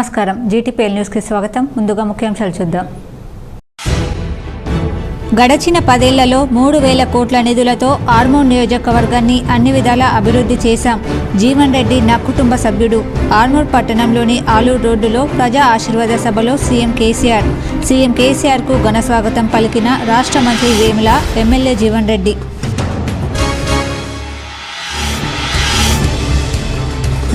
నమస్కారం GTPL news కి స్వాగతం. ముందుగా ముఖ్యాంశాలు చూద్దాం. గడచిన 10 ఏళ్లలో 3000 కోట్ల నిధులతో ఆర్మూర్ నియోజకవర్గాన్ని అన్ని విధాలా అభివృద్ధి చేశాం. జీవన్ రెడ్డి నా కుటుంబ సభ్యుడు. ఆర్మూర్ పట్టణంలోని ఆలూరు రోడ్డులో ప్రజా ఆశీర్వాద సభలో సీఎం కేసీఆర్ కు ఘన స్వాగతం పలికిన రాష్ట్ర మంత్రి వేముల, ఎమ్మెల్యే జీవన్ రెడ్డి.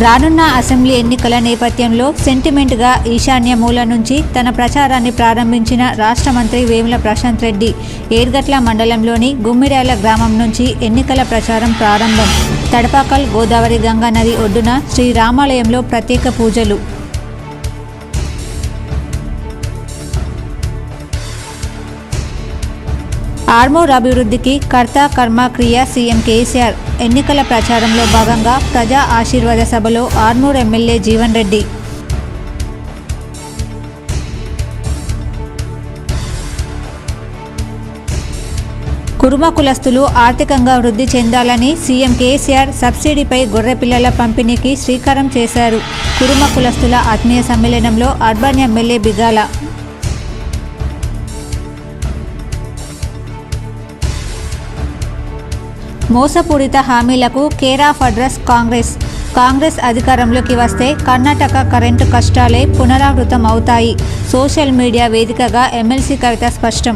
రానున్న అసెంబ్లీ ఎన్నికల నేపథ్యంలో సెంటిమెంట్గా ఈశాన్య మూల నుంచి తన ప్రచారాన్ని ప్రారంభించిన రాష్ట్ర మంత్రి వేముల ప్రశాంత్ రెడ్డి. ఏర్గట్ల మండలంలోని గుమ్మిర్యాల గ్రామం నుంచి ఎన్నికల ప్రచారం ప్రారంభం. తడపాకల్ గోదావరి గంగా నది ఒడ్డున శ్రీరామాలయంలో ప్రత్యేక పూజలు. ఆర్మూర్ అభివృద్ధికి కర్త కర్మ క్రియ సీఎం కేసీఆర్. ఎన్నికల ప్రచారంలో భాగంగా ప్రజా ఆశీర్వాద సభలో ఆర్మూర్ ఎమ్మెల్యే జీవన్ రెడ్డి. కురుమ కులస్తులు ఆర్థికంగా వృద్ధి చెందాలని సీఎం కేసీఆర్ సబ్సిడీపై గొర్రెపిల్లల పంపిణీకి శ్రీకారం చేశారు. కురుమ కులస్తుల ఆత్మీయ సమ్మేళనంలో అర్బన్ ఎమ్మెల్యే బిగాల. మోసపూరిత హామీలకు కేర్ ఆఫ్ అడ్రస్ కాంగ్రెస్ అధికారంలోకి వస్తే కర్ణాటక కరెంటు కష్టాలే పునరావృతం అవుతాయి. సోషల్ మీడియా వేదికగా ఎమ్మెల్సీ కవిత స్పష్టం.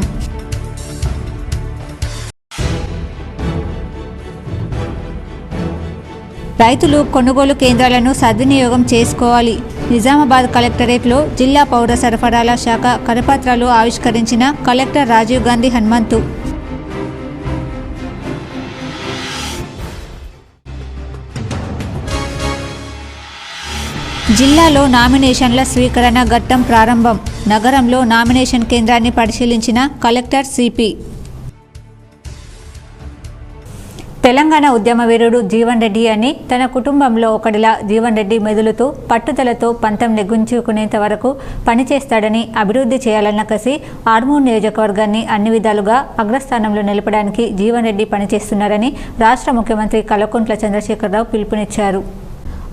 రైతులు కొనుగోలు కేంద్రాలను సద్వినియోగం చేసుకోవాలి. నిజామాబాద్ కలెక్టరేట్లో జిల్లా పౌర సరఫరాల శాఖ కరపత్రాలు ఆవిష్కరించిన కలెక్టర్ రాజీవ్ గాంధీ హనుమంతు. జిల్లాలో నామినేషన్ల స్వీకరణ ఘట్టం ప్రారంభం. నగరంలో నామినేషన్ కేంద్రాన్ని పరిశీలించిన కలెక్టర్ సిపి. తెలంగాణ ఉద్యమ వీరుడు జీవన్ రెడ్డి అని తన కుటుంబంలో ఒకడిలా జీవన్ రెడ్డి మెదులుతూ పట్టుదలతో పంతం నెగ్గించుకునేంత వరకు పనిచేస్తాడని, అభివృద్ధి చేయాలన్న కసి ఆర్మూర్ నియోజకవర్గాన్ని అన్ని విధాలుగా అగ్రస్థానంలో నిలపడానికి జీవన్ రెడ్డి పనిచేస్తున్నారని రాష్ట్ర ముఖ్యమంత్రి కల్వకుంట్ల చంద్రశేఖరరావు పిలుపునిచ్చారు.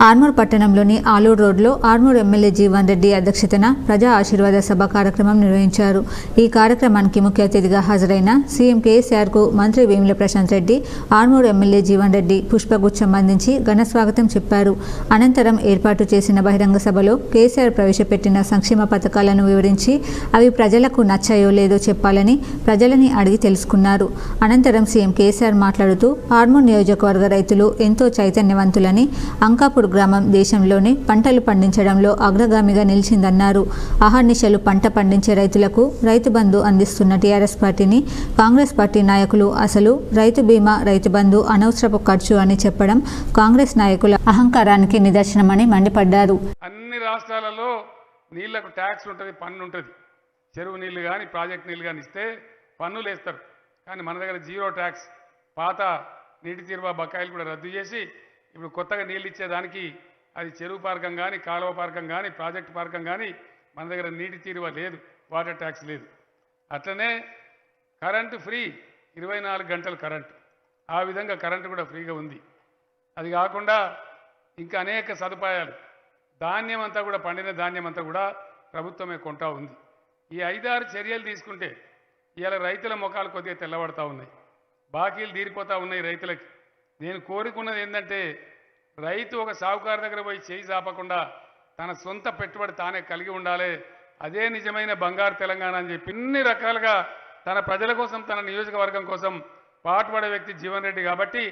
ఆర్మూర్ పట్టణంలోని ఆలూరు రోడ్లో ఆర్మూర్ ఎమ్మెల్యే జీవన్ రెడ్డి అధ్యక్షతన ప్రజా ఆశీర్వాద సభ కార్యక్రమం నిర్వహించారు. ఈ కార్యక్రమానికి ముఖ్య అతిథిగా హాజరైన సీఎం కేసీఆర్కు మంత్రి వేముల ప్రశాంత్ రెడ్డి, ఆర్మూర్ ఎమ్మెల్యే జీవన్ రెడ్డి పుష్పగుచ్చం అందించి ఘన స్వాగతం చెప్పారు. అనంతరం ఏర్పాటు చేసిన బహిరంగ సభలో కేసీఆర్ ప్రవేశపెట్టిన సంక్షేమ పథకాలను వివరించి అవి ప్రజలకు నచ్చాయో లేదో చెప్పాలని ప్రజలని అడిగి తెలుసుకున్నారు. అనంతరం సీఎం కేసీఆర్ మాట్లాడుతూ ఆర్మూర్ నియోజకవర్గ రైతులు ఎంతో చైతన్యవంతులని, అంకాపూర్ గ్రామం దేశంలోనే పంటలు పండించడంలో అగ్రగామిగా నిలిచిందన్నారు. అహర్నిశలు పంట పండించే రైతులకు రైతు బంధు అందిస్తున్న టీఆర్ఎస్ పార్టీని కాంగ్రెస్ పార్టీ నాయకులు అసలు రైతు బీమా, రైతు బంధు అనవసరపు ఖర్చు అని చెప్పడం కాంగ్రెస్ నాయకుల అహంకారానికి నిదర్శనమని మండిపడ్డారు. అన్ని రాష్ట్రాలలో నీళ్లకు ట్యాక్స్ ఉంటుంది, పన్ను ఉంటుంది. చెరువు నీళ్లు కానీ ప్రాజెక్ట్ నీళ్లు కానీ ఇస్తే పన్నులు వేస్తారు. కానీ మన దగ్గర జీరో ట్యాక్స్. పాత నీటి తీరువా బకాయిలు కూడా రద్దు చేసి ఇప్పుడు కొత్తగా నీళ్ళు ఇచ్చేదానికి అది చెరువు పార్కం కానీ, కాలువ పార్కం కానీ, ప్రాజెక్టు పార్కం కానీ మన దగ్గర నీటి తీరువ లేదు, వాటర్ ట్యాక్స్ లేదు. అట్లనే కరెంటు ఫ్రీ, 24 గంటలు కరెంటు. ఆ విధంగా కరెంటు కూడా ఫ్రీగా ఉంది. అది కాకుండా ఇంకా అనేక సదుపాయాలు. ధాన్యం అంతా కూడా, పండిన ధాన్యం అంతా కూడా ప్రభుత్వమే కొంటా ఉంది. ఈ 5-6 చర్యలు తీసుకుంటే ఇవాళ రైతుల ముఖాలు కొద్దిగా తెల్లబడతా ఉన్నాయి, బాకీలు తీరిపోతూ ఉన్నాయి రైతులకి. నేను కోరుకున్నది ఏంటంటే రైతు ఒక సాహుకారు దగ్గర పోయి చేయి చాపకుండా తన సొంత పెట్టుబడి తానే కలిగి ఉండాలి. అదే నిజమైన బంగారు తెలంగాణ అని చెప్పి ఇన్ని రకాలుగా తన ప్రజల కోసం, తన నియోజకవర్గం కోసం పాటుపడే వ్యక్తి జీవన్ రెడ్డి. కాబట్టి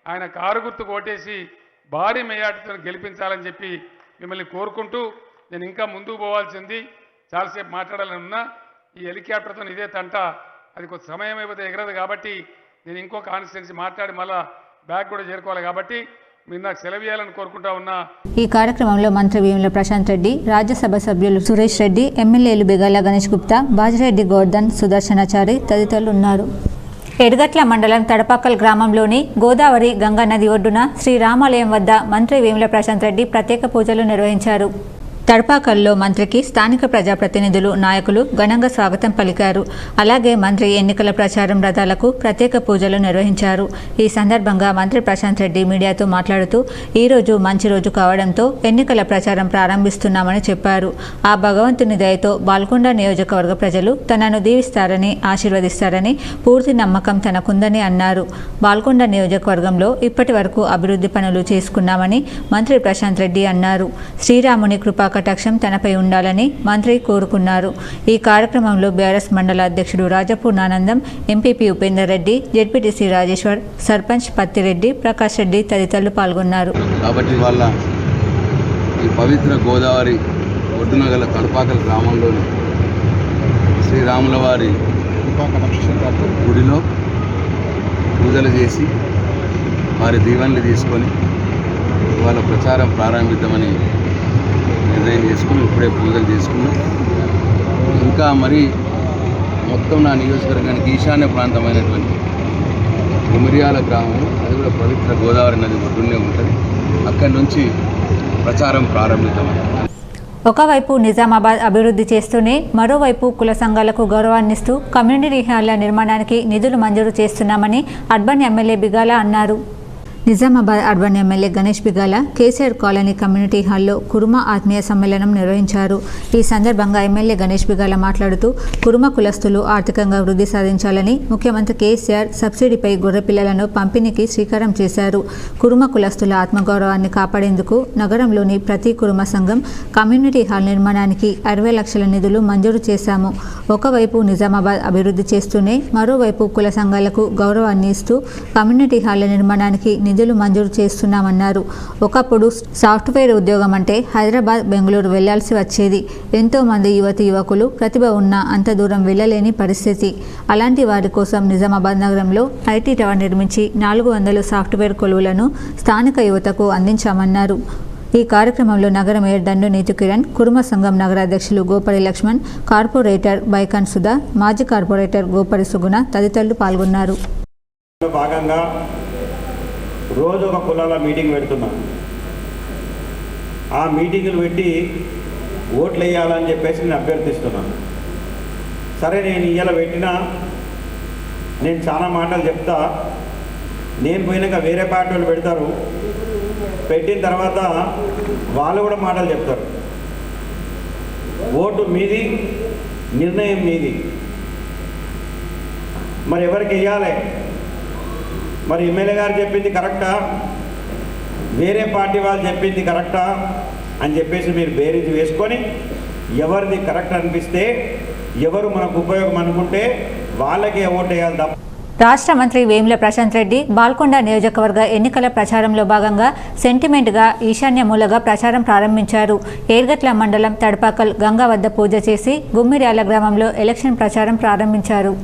ఆయన కారు గుర్తు ఓటేసి భారీ మెజార్టీతో గెలిపించాలని చెప్పి మిమ్మల్ని కోరుకుంటూ నేను ఇంకా ముందుకు పోవాల్సింది. చాలాసేపు మాట్లాడాలని ఉన్నా. ఈ హెలికాప్టర్తో ఇదే తంట, అది కొంత సమయం అయిపోతే ఎగరదు. కాబట్టి నేను ఇంకో కాన్స్టిట్యున్సీ మాట్లాడి మళ్ళా బ్యాగ్ కూడా చేరుకోవాలి. కాబట్టి మీరు నాకు సెలవు ఇవ్వాలని కోరుకుంటా ఉన్నా. ఈ కార్యక్రమంలో మంత్రి వేముల ప్రశాంత్ రెడ్డి, రాజ్యసభ సభ్యులు సురేష్ రెడ్డి, ఎమ్మెల్యేలు బిగాల గణేష్ గుప్తా, బాజిరెడ్డి గోర్ధన్, సుదర్శనాచారి తదితరులు ఉన్నారు. ఎర్గట్ల మండలం తడపాకల్ గ్రామంలోని గోదావరి గంగా నది ఒడ్డున శ్రీరామాలయం వద్ద మంత్రి వేముల ప్రశాంత్ రెడ్డి ప్రత్యేక పూజలు నిర్వహించారు. తడపాకల్లో మంత్రికి స్థానిక ప్రజాప్రతినిధులు నాయకులు ఘనంగా స్వాగతం పలికారు. అలాగే మంత్రి ఎన్నికల ప్రచారం రథాలకు ప్రత్యేక పూజలు నిర్వహించారు. ఈ సందర్భంగా మంత్రి ప్రశాంత్ రెడ్డి మీడియాతో మాట్లాడుతూ ఈ రోజు మంచి రోజు కావడంతో ఎన్నికల ప్రచారం ప్రారంభిస్తున్నామని చెప్పారు. ఆ భగవంతుని దయతో బాల్కొండ నియోజకవర్గ ప్రజలు తనను దీవిస్తారని ఆశీర్వదిస్తారని పూర్తి నమ్మకం తనకుందని అన్నారు. బాల్కొండ నియోజకవర్గంలో ఇప్పటి వరకు అభివృద్ధి పనులు చేసుకున్నామని మంత్రి ప్రశాంత్ రెడ్డి అన్నారు. శ్రీరాముని కృపా కటాక్షం తనపై ఉండాలని మంత్రి కోరుకున్నారు. ఈ కార్యక్రమంలో బీఆర్ఎస్ మండల అధ్యక్షుడు రాజపూర్ణానందం, ఎంపీపీ ఉపేందర్ రెడ్డి, జెడ్పీటీసీ రాజేశ్వర్, సర్పంచ్ పత్తిరెడ్డి, ప్రకాష్ రెడ్డి తదితరులు పాల్గొన్నారు. కాబట్టి వాళ్ళ ఈ పవిత్ర గోదావరి ఒడ్డున గల తడపాకల గ్రామంలోని శ్రీరాముల వారి గుడిలో పూజలు చేసి వారి దీవెనలు తీసుకొని వాళ్ళ ప్రచారం ప్రారంభిద్దామని నిర్ణయం చేసుకుని ఇప్పుడే పూజలు చేసుకున్నాం. ఇంకా మరి మొత్తం నా నియోజకవర్గానికి ఈశాన్య ప్రాంతమైనటువంటి గుమిరియాల గ్రామం, అది కూడా పవిత్ర గోదావరి నది ఒడ్డునే ఉంటుంది. అక్కడి నుంచి ప్రచారం ప్రారంభిద్దామని. ఒకవైపు నిజామాబాద్ అభివృద్ధి చేస్తూనే మరోవైపు కుల సంఘాలకు గౌరవాన్నిస్తూ కమ్యూనిటీ హాళ్ల నిర్మాణానికి నిధులు మంజూరు చేస్తున్నామని అర్బన్ ఎమ్మెల్యే బిగాల అన్నారు. Nizamabad urban MLA Ganesh Bigala KCR colony community హాల్లో కురుమ ఆత్మీయ సమ్మేళనం నిర్వహించారు. ఈ సందర్భంగా ఎమ్మెల్యే గణేష్ బిగాల మాట్లాడుతూ కురుమ కులస్తులు ఆర్థికంగా వృద్ధి సాధించాలని ముఖ్యమంత్రి కేసీఆర్ సబ్సిడీపై గొర్రెపిల్లలను పంపిణీకి శ్రీకారం చేశారు. కురుమ కులస్తుల ఆత్మగౌరవాన్ని కాపాడేందుకు నగరంలోని ప్రతి కురుమ సంఘం కమ్యూనిటీ హాల్ నిర్మాణానికి 60 లక్షల నిధులు మంజూరు చేశాము. ఒకవైపు నిజామాబాద్ అభివృద్ధి చేస్తూనే మరోవైపు కుల సంఘాలకు గౌరవాన్ని ఇస్తూ కమ్యూనిటీ హాళ్ల నిర్మాణానికి నిధులు మంజూరు చేస్తున్నామన్నారు. ఒకప్పుడు సాఫ్ట్వేర్ ఉద్యోగం అంటే హైదరాబాద్, బెంగళూరు వెళ్లాల్సి వచ్చేది. ఎంతో మంది యువకులు ప్రతిభ ఉన్నా అంత దూరం వెళ్లలేని పరిస్థితి. అలాంటి వారి కోసం నిజామాబాద్ నగరంలో ఐటీ టవర్ నిర్మించి 400 సాఫ్ట్వేర్ కొలువులను స్థానిక యువతకు అందించామన్నారు. ఈ కార్యక్రమంలో నగర మేయర్ దండు నీతు కిరణ్, కురుమ సంఘం నగర అధ్యక్షులు గోపరి లక్ష్మణ్, కార్పొరేటర్ బైకాన్ సుధా, మాజీ కార్పొరేటర్ గోపరి సుగుణ తదితరులు పాల్గొన్నారు. భాగంగా రోజు ఒక కులాల మీటింగ్ పెడుతున్నాను. ఆ మీటింగులు పెట్టి ఓట్లు వేయాలని చెప్పేసి నేను అభ్యర్థిస్తున్నాను. సరే, నేను ఇవాళ పెట్టినా నేను చాలా మాటలు చెప్తా. నేను పోయినాక వేరే పార్టీ వాళ్ళు పెడతారు. పెట్టిన తర్వాత వాళ్ళు కూడా మాటలు చెప్తారు. ఓటు మీది, నిర్ణయం మీది. మరి ఎవరికి వేయాలి? మరి ఎమ్మెల్యే గారు చెప్పింది కరెక్టా, వేరే పార్టీ వాళ్ళు చెప్పింది కరెక్టా అని చెప్పేసి మీరు బేరీజ్ వేసుకొని ఎవరిది కరెక్ట్ అనిపిస్తే, ఎవరు మనకు ఉపయోగం అనుకుంటే వాళ్ళకే ఓటు వేయాలి తప్ప. రాష్ట్ర మంత్రి వేముల ప్రశాంత్ రెడ్డి బాల్కొండ నియోజకవర్గ ఎన్నికల ప్రచారంలో భాగంగా సెంటిమెంట్గా ఈశాన్య మూలగా ప్రచారం ప్రారంభించారు. ఏర్గట్ల మండలం తడపాకల్ గంగా వద్ద పూజ చేసి గుమ్మిర్యాల గ్రామంలో ఎలక్షన్ ప్రచారం ప్రారంభించారు.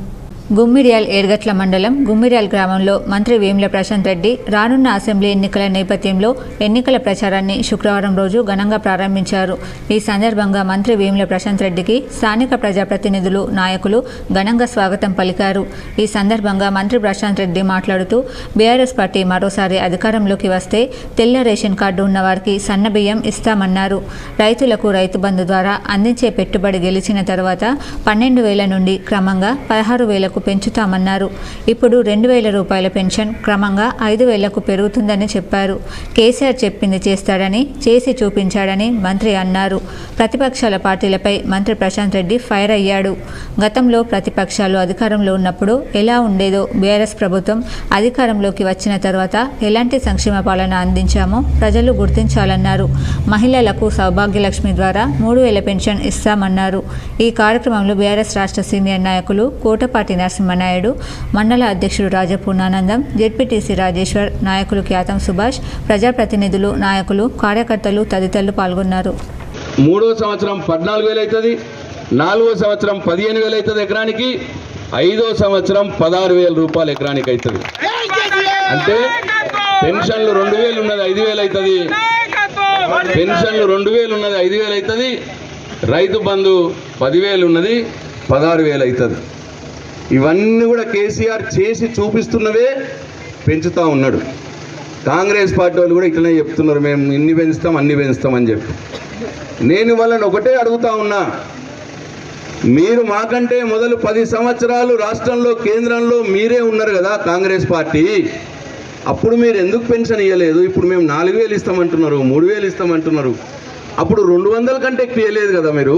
గుమ్మిర్యాల్ ఏర్గట్ల మండలం గుమ్మిర్యాల్ గ్రామంలో మంత్రి వేముల ప్రశాంత్ రెడ్డి రానున్న అసెంబ్లీ ఎన్నికల నేపథ్యంలో ఎన్నికల ప్రచారాన్ని శుక్రవారం రోజు ఘనంగా ప్రారంభించారు. ఈ సందర్భంగా మంత్రి వేముల ప్రశాంత్ రెడ్డికి స్థానిక ప్రజాప్రతినిధులు, నాయకులు ఘనంగా స్వాగతం పలికారు. ఈ సందర్భంగా మంత్రి ప్రశాంత్ రెడ్డి మాట్లాడుతూ బీఆర్ఎస్ పార్టీ మరోసారి అధికారంలోకి వస్తే తెల్ల రేషన్ కార్డు ఉన్నవారికి సన్నబియ్యం ఇస్తామన్నారు. రైతులకు రైతు బంధు ద్వారా అందించే పెట్టుబడి గెలిచిన తర్వాత 12,000 నుండి క్రమంగా 16,000 పెంచుతామన్నారు. ఇప్పుడు 2,000 రూపాయల పెన్షన్ క్రమంగా 5,000కు పెరుగుతుందని చెప్పారు. కేసీఆర్ చెప్పింది చేస్తాడని, చేసి చూపించాడని మంత్రి అన్నారు. ప్రతిపక్షాల పార్టీలపై మంత్రి ప్రశాంత్ రెడ్డి ఫైర్ అయ్యాడు. గతంలో ప్రతిపక్షాలు అధికారంలో ఉన్నప్పుడు ఎలా ఉండేదో, బీఆర్ఎస్ ప్రభుత్వం అధికారంలోకి వచ్చిన తర్వాత ఎలాంటి సంక్షేమ పాలన అందించామో ప్రజలు గుర్తించాలన్నారు. మహిళలకు సౌభాగ్యలక్ష్మి ద్వారా 3,000 పెన్షన్ ఇస్తామన్నారు. ఈ కార్యక్రమంలో బీఆర్ఎస్ రాష్ట్ర సీనియర్ నాయకులు కోటపాటి నరసింహనాయుడు, మండల అధ్యక్షుడు రాజపూర్ణానందం, జెడ్పీటీసీ రాజేశ్వర్, నాయకులు క్యాతం సుభాష్, ప్రజాప్రతినిధులు, నాయకులు, కార్యకర్తలు తదితరులు పాల్గొన్నారు. 3వ సంవత్సరం 14,000 అవుతుంది, 4వ సంవత్సరం 15,000 అవుతుంది ఎకరానికి, 5వ సంవత్సరం 16,000 రూపాయలు ఎకరానికి అవుతుంది. అంటే పెన్షన్లు 2,000 ఉన్నది 5,000 అవుతుంది, పెన్షన్లు 2,000 ఉన్నది 5,000 అవుతుంది, రైతు బంధు 10,000 ఉన్నది 16,000 అవుతుంది. ఇవన్నీ కూడా కేసీఆర్ చేసి చూపిస్తున్నవే పెంచుతూ ఉన్నాడు. కాంగ్రెస్ పార్టీ వాళ్ళు కూడా ఇట్లనే చెప్తున్నారు, మేము ఇన్ని పెంచుతాం అన్ని పెంచుతాం అని చెప్పి. నేను వాళ్ళని ఒకటే అడుగుతా ఉన్నా, మీరు మాకంటే మొదలు 10 సంవత్సరాలు రాష్ట్రంలో కేంద్రంలో మీరే ఉన్నారు కదా కాంగ్రెస్ పార్టీ, అప్పుడు మీరు ఎందుకు పెన్షన్ ఇవ్వలేదు? ఇప్పుడు మేము 4,000 ఇస్తామంటున్నారు, 3,000 ఇస్తామంటున్నారు, అప్పుడు 200 కంటే ఎక్కువ ఇవ్వలేదు కదా మీరు?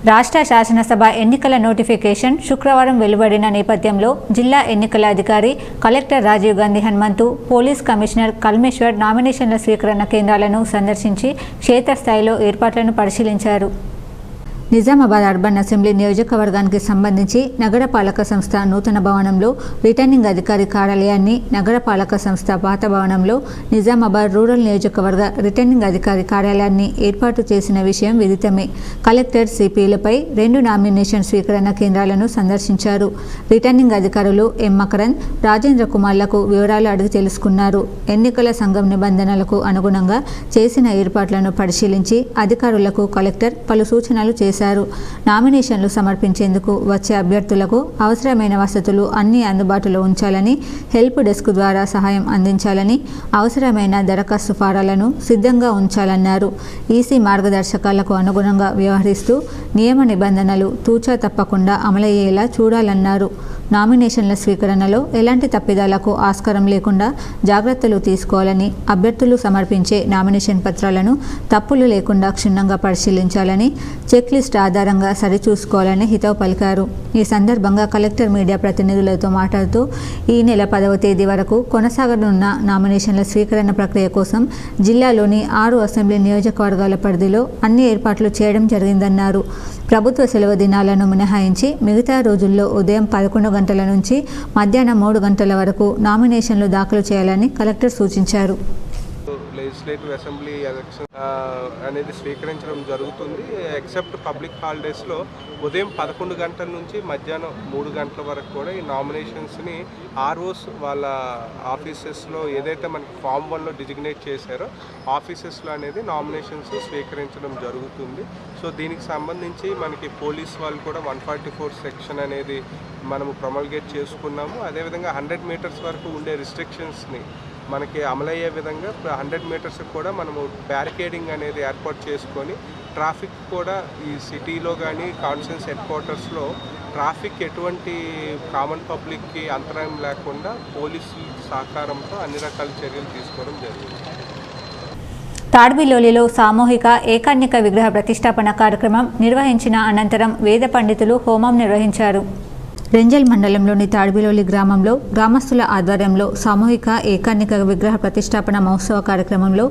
రాష్ట్ర శాసనసభ ఎన్నికల నోటిఫికేషన్ శుక్రవారం వెలువడిన నేపథ్యంలో జిల్లా ఎన్నికల అధికారి collector Rajiv Gandhi Hanumanthu, police commissioner Kalmeshwar నామినేషన్ల స్వీకరణ కేంద్రాలను సందర్శించి క్షేత్రస్థాయిలో ఏర్పాట్లను పరిశీలించారు. నిజామాబాద్ అర్బన్ అసెంబ్లీ నియోజకవర్గానికి సంబంధించి నగరపాలక సంస్థ నూతన భవనంలో రిటర్నింగ్ అధికారి కార్యాలయాన్ని, నగరపాలక సంస్థ పాత భవనంలో నిజామాబాద్ రూరల్ నియోజకవర్గ రిటర్నింగ్ అధికారి కార్యాలయాన్ని ఏర్పాటు చేసిన విషయం విదితమే. కలెక్టర్ సిపిలపై 2 నామినేషన్ స్వీకరణ కేంద్రాలను సందర్శించారు. రిటర్నింగ్ అధికారులు ఎం మకరన్, రాజేంద్ర కుమార్లకు వివరాలు అడిగి తెలుసుకున్నారు. ఎన్నికల సంఘం నిబంధనలకు అనుగుణంగా చేసిన ఏర్పాట్లను పరిశీలించి అధికారులకు కలెక్టర్ పలు సూచనలు చేశారు. నామినేషన్లు సమర్పించేందుకు వచ్చే అభ్యర్థులకు అవసరమైన వసతులు అన్నీ అందుబాటులో ఉంచాలని, హెల్ప్ డెస్క్ ద్వారా సహాయం అందించాలని, అవసరమైన దరఖాస్తు ఫారాలను సిద్ధంగా ఉంచాలన్నారు. ఈసీ మార్గదర్శకాలకు అనుగుణంగా వ్యవహరిస్తూ నియమ నిబంధనలు తూచా తప్పకుండా అమలయ్యేలా చూడాలన్నారు. నామినేషన్ల స్వీకరణలో ఎలాంటి తప్పిదాలకు ఆస్కారం లేకుండా జాగ్రత్తలు తీసుకోవాలని, అభ్యర్థులు సమర్పించే నామినేషన్ పత్రాలను తప్పులు లేకుండా క్షుణ్ణంగా పరిశీలించాలని, చెక్ లిస్ట్ ఆధారంగా సరిచూసుకోవాలని హితవు పలికారు. ఈ సందర్భంగా కలెక్టర్ మీడియా ప్రతినిధులతో మాట్లాడుతూ ఈ నెల 10వ తేదీ వరకు కొనసాగనున్న నామినేషన్ల స్వీకరణ ప్రక్రియ కోసం జిల్లాలోని 6 అసెంబ్లీ నియోజకవర్గాల పరిధిలో అన్ని ఏర్పాట్లు చేయడం జరిగిందన్నారు. ప్రభుత్వ సెలవు దినాలను మినహాయించి మిగతా రోజుల్లో ఉదయం 11 గంటల నుంచి మధ్యాహ్నం 3 గంటల వరకు నామినేషన్లు దాఖలు చేయాలని కలెక్టర్ సూచించారు. లెజిస్లేటివ్ అసెంబ్లీ ఎలక్షన్ అనేది స్వీకరించడం జరుగుతుంది. ఎక్సెప్ట్ పబ్లిక్ హాలిడేస్లో ఉదయం 11 గంటల నుంచి మధ్యాహ్నం 3 గంటల వరకు కూడా ఈ నామినేషన్స్ని ఆర్ఓస్ వాళ్ళ ఆఫీసెస్లో ఏదైతే మనకి ఫామ్ 1లో డిజిగ్నేట్ చేశారో ఆఫీసెస్లో అనేది నామినేషన్స్ స్వీకరించడం జరుగుతుంది. సో దీనికి సంబంధించి మనకి పోలీస్ వాళ్ళు కూడా 144 సెక్షన్ అనేది మనము ప్రొమల్గేట్ చేసుకున్నాము. అదేవిధంగా 100 మీటర్స్ వరకు ఉండే రిస్ట్రిక్షన్స్ని మనకి అమలయ్యే విధంగా 100 మీటర్స్ కూడా మనము బ్యారికేడింగ్ అనేది ఏర్పాటు చేసుకొని ట్రాఫిక్ కూడా ఈ సిటీలో కానీ కాన్స్టిట్యూన్సీ హెడ్ క్వార్టర్స్లో ట్రాఫిక్ ఎటువంటి కామన్ పబ్లిక్కి అంతరాయం లేకుండా పోలీసుల సహకారంతో అన్ని రకాల చర్యలు తీసుకోవడం జరిగింది. తాడ్బిలోలిలో సామూహిక ఏకాన్నిక విగ్రహ ప్రతిష్టాపన కార్యక్రమం నిర్వహించిన అనంతరం వేద పండితులు హోమం నిర్వహించారు. రెంజల్ మండలంలోని తాడ్బిలోలి గ్రామంలో గ్రామస్తుల ఆధ్వర్యంలో సామూహిక ఏకాన్నిక విగ్రహ ప్రతిష్టాపన మహోత్సవ కార్యక్రమంలో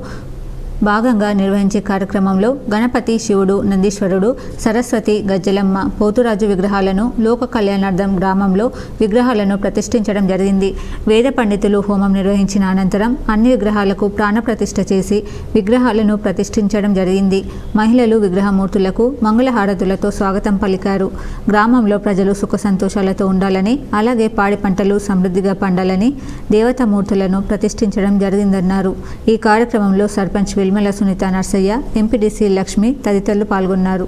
భాగంగా నిర్వహించే కార్యక్రమంలో గణపతి, శివుడు, నందీశ్వరుడు, సరస్వతి, గజ్జలమ్మ, పోతురాజు విగ్రహాలను లోక కళ్యాణార్థం గ్రామంలో విగ్రహాలను ప్రతిష్ఠించడం జరిగింది. వేద పండితులు హోమం నిర్వహించిన అనంతరం అన్ని విగ్రహాలకు ప్రాణప్రతిష్ఠ చేసి విగ్రహాలను ప్రతిష్ఠించడం జరిగింది. మహిళలు విగ్రహమూర్తులకు మంగళహారతులతో స్వాగతం పలికారు. గ్రామంలో ప్రజలు సుఖ సంతోషాలతో ఉండాలని, అలాగే పాడి పంటలు సమృద్ధిగా పండాలని దేవతామూర్తులను ప్రతిష్ఠించడం జరిగిందన్నారు. ఈ కార్యక్రమంలో సర్పంచ్ వెల్మెల సునీత నర్సయ్య, ఎంపీడీసీ లక్ష్మి తదితరులు పాల్గొన్నారు.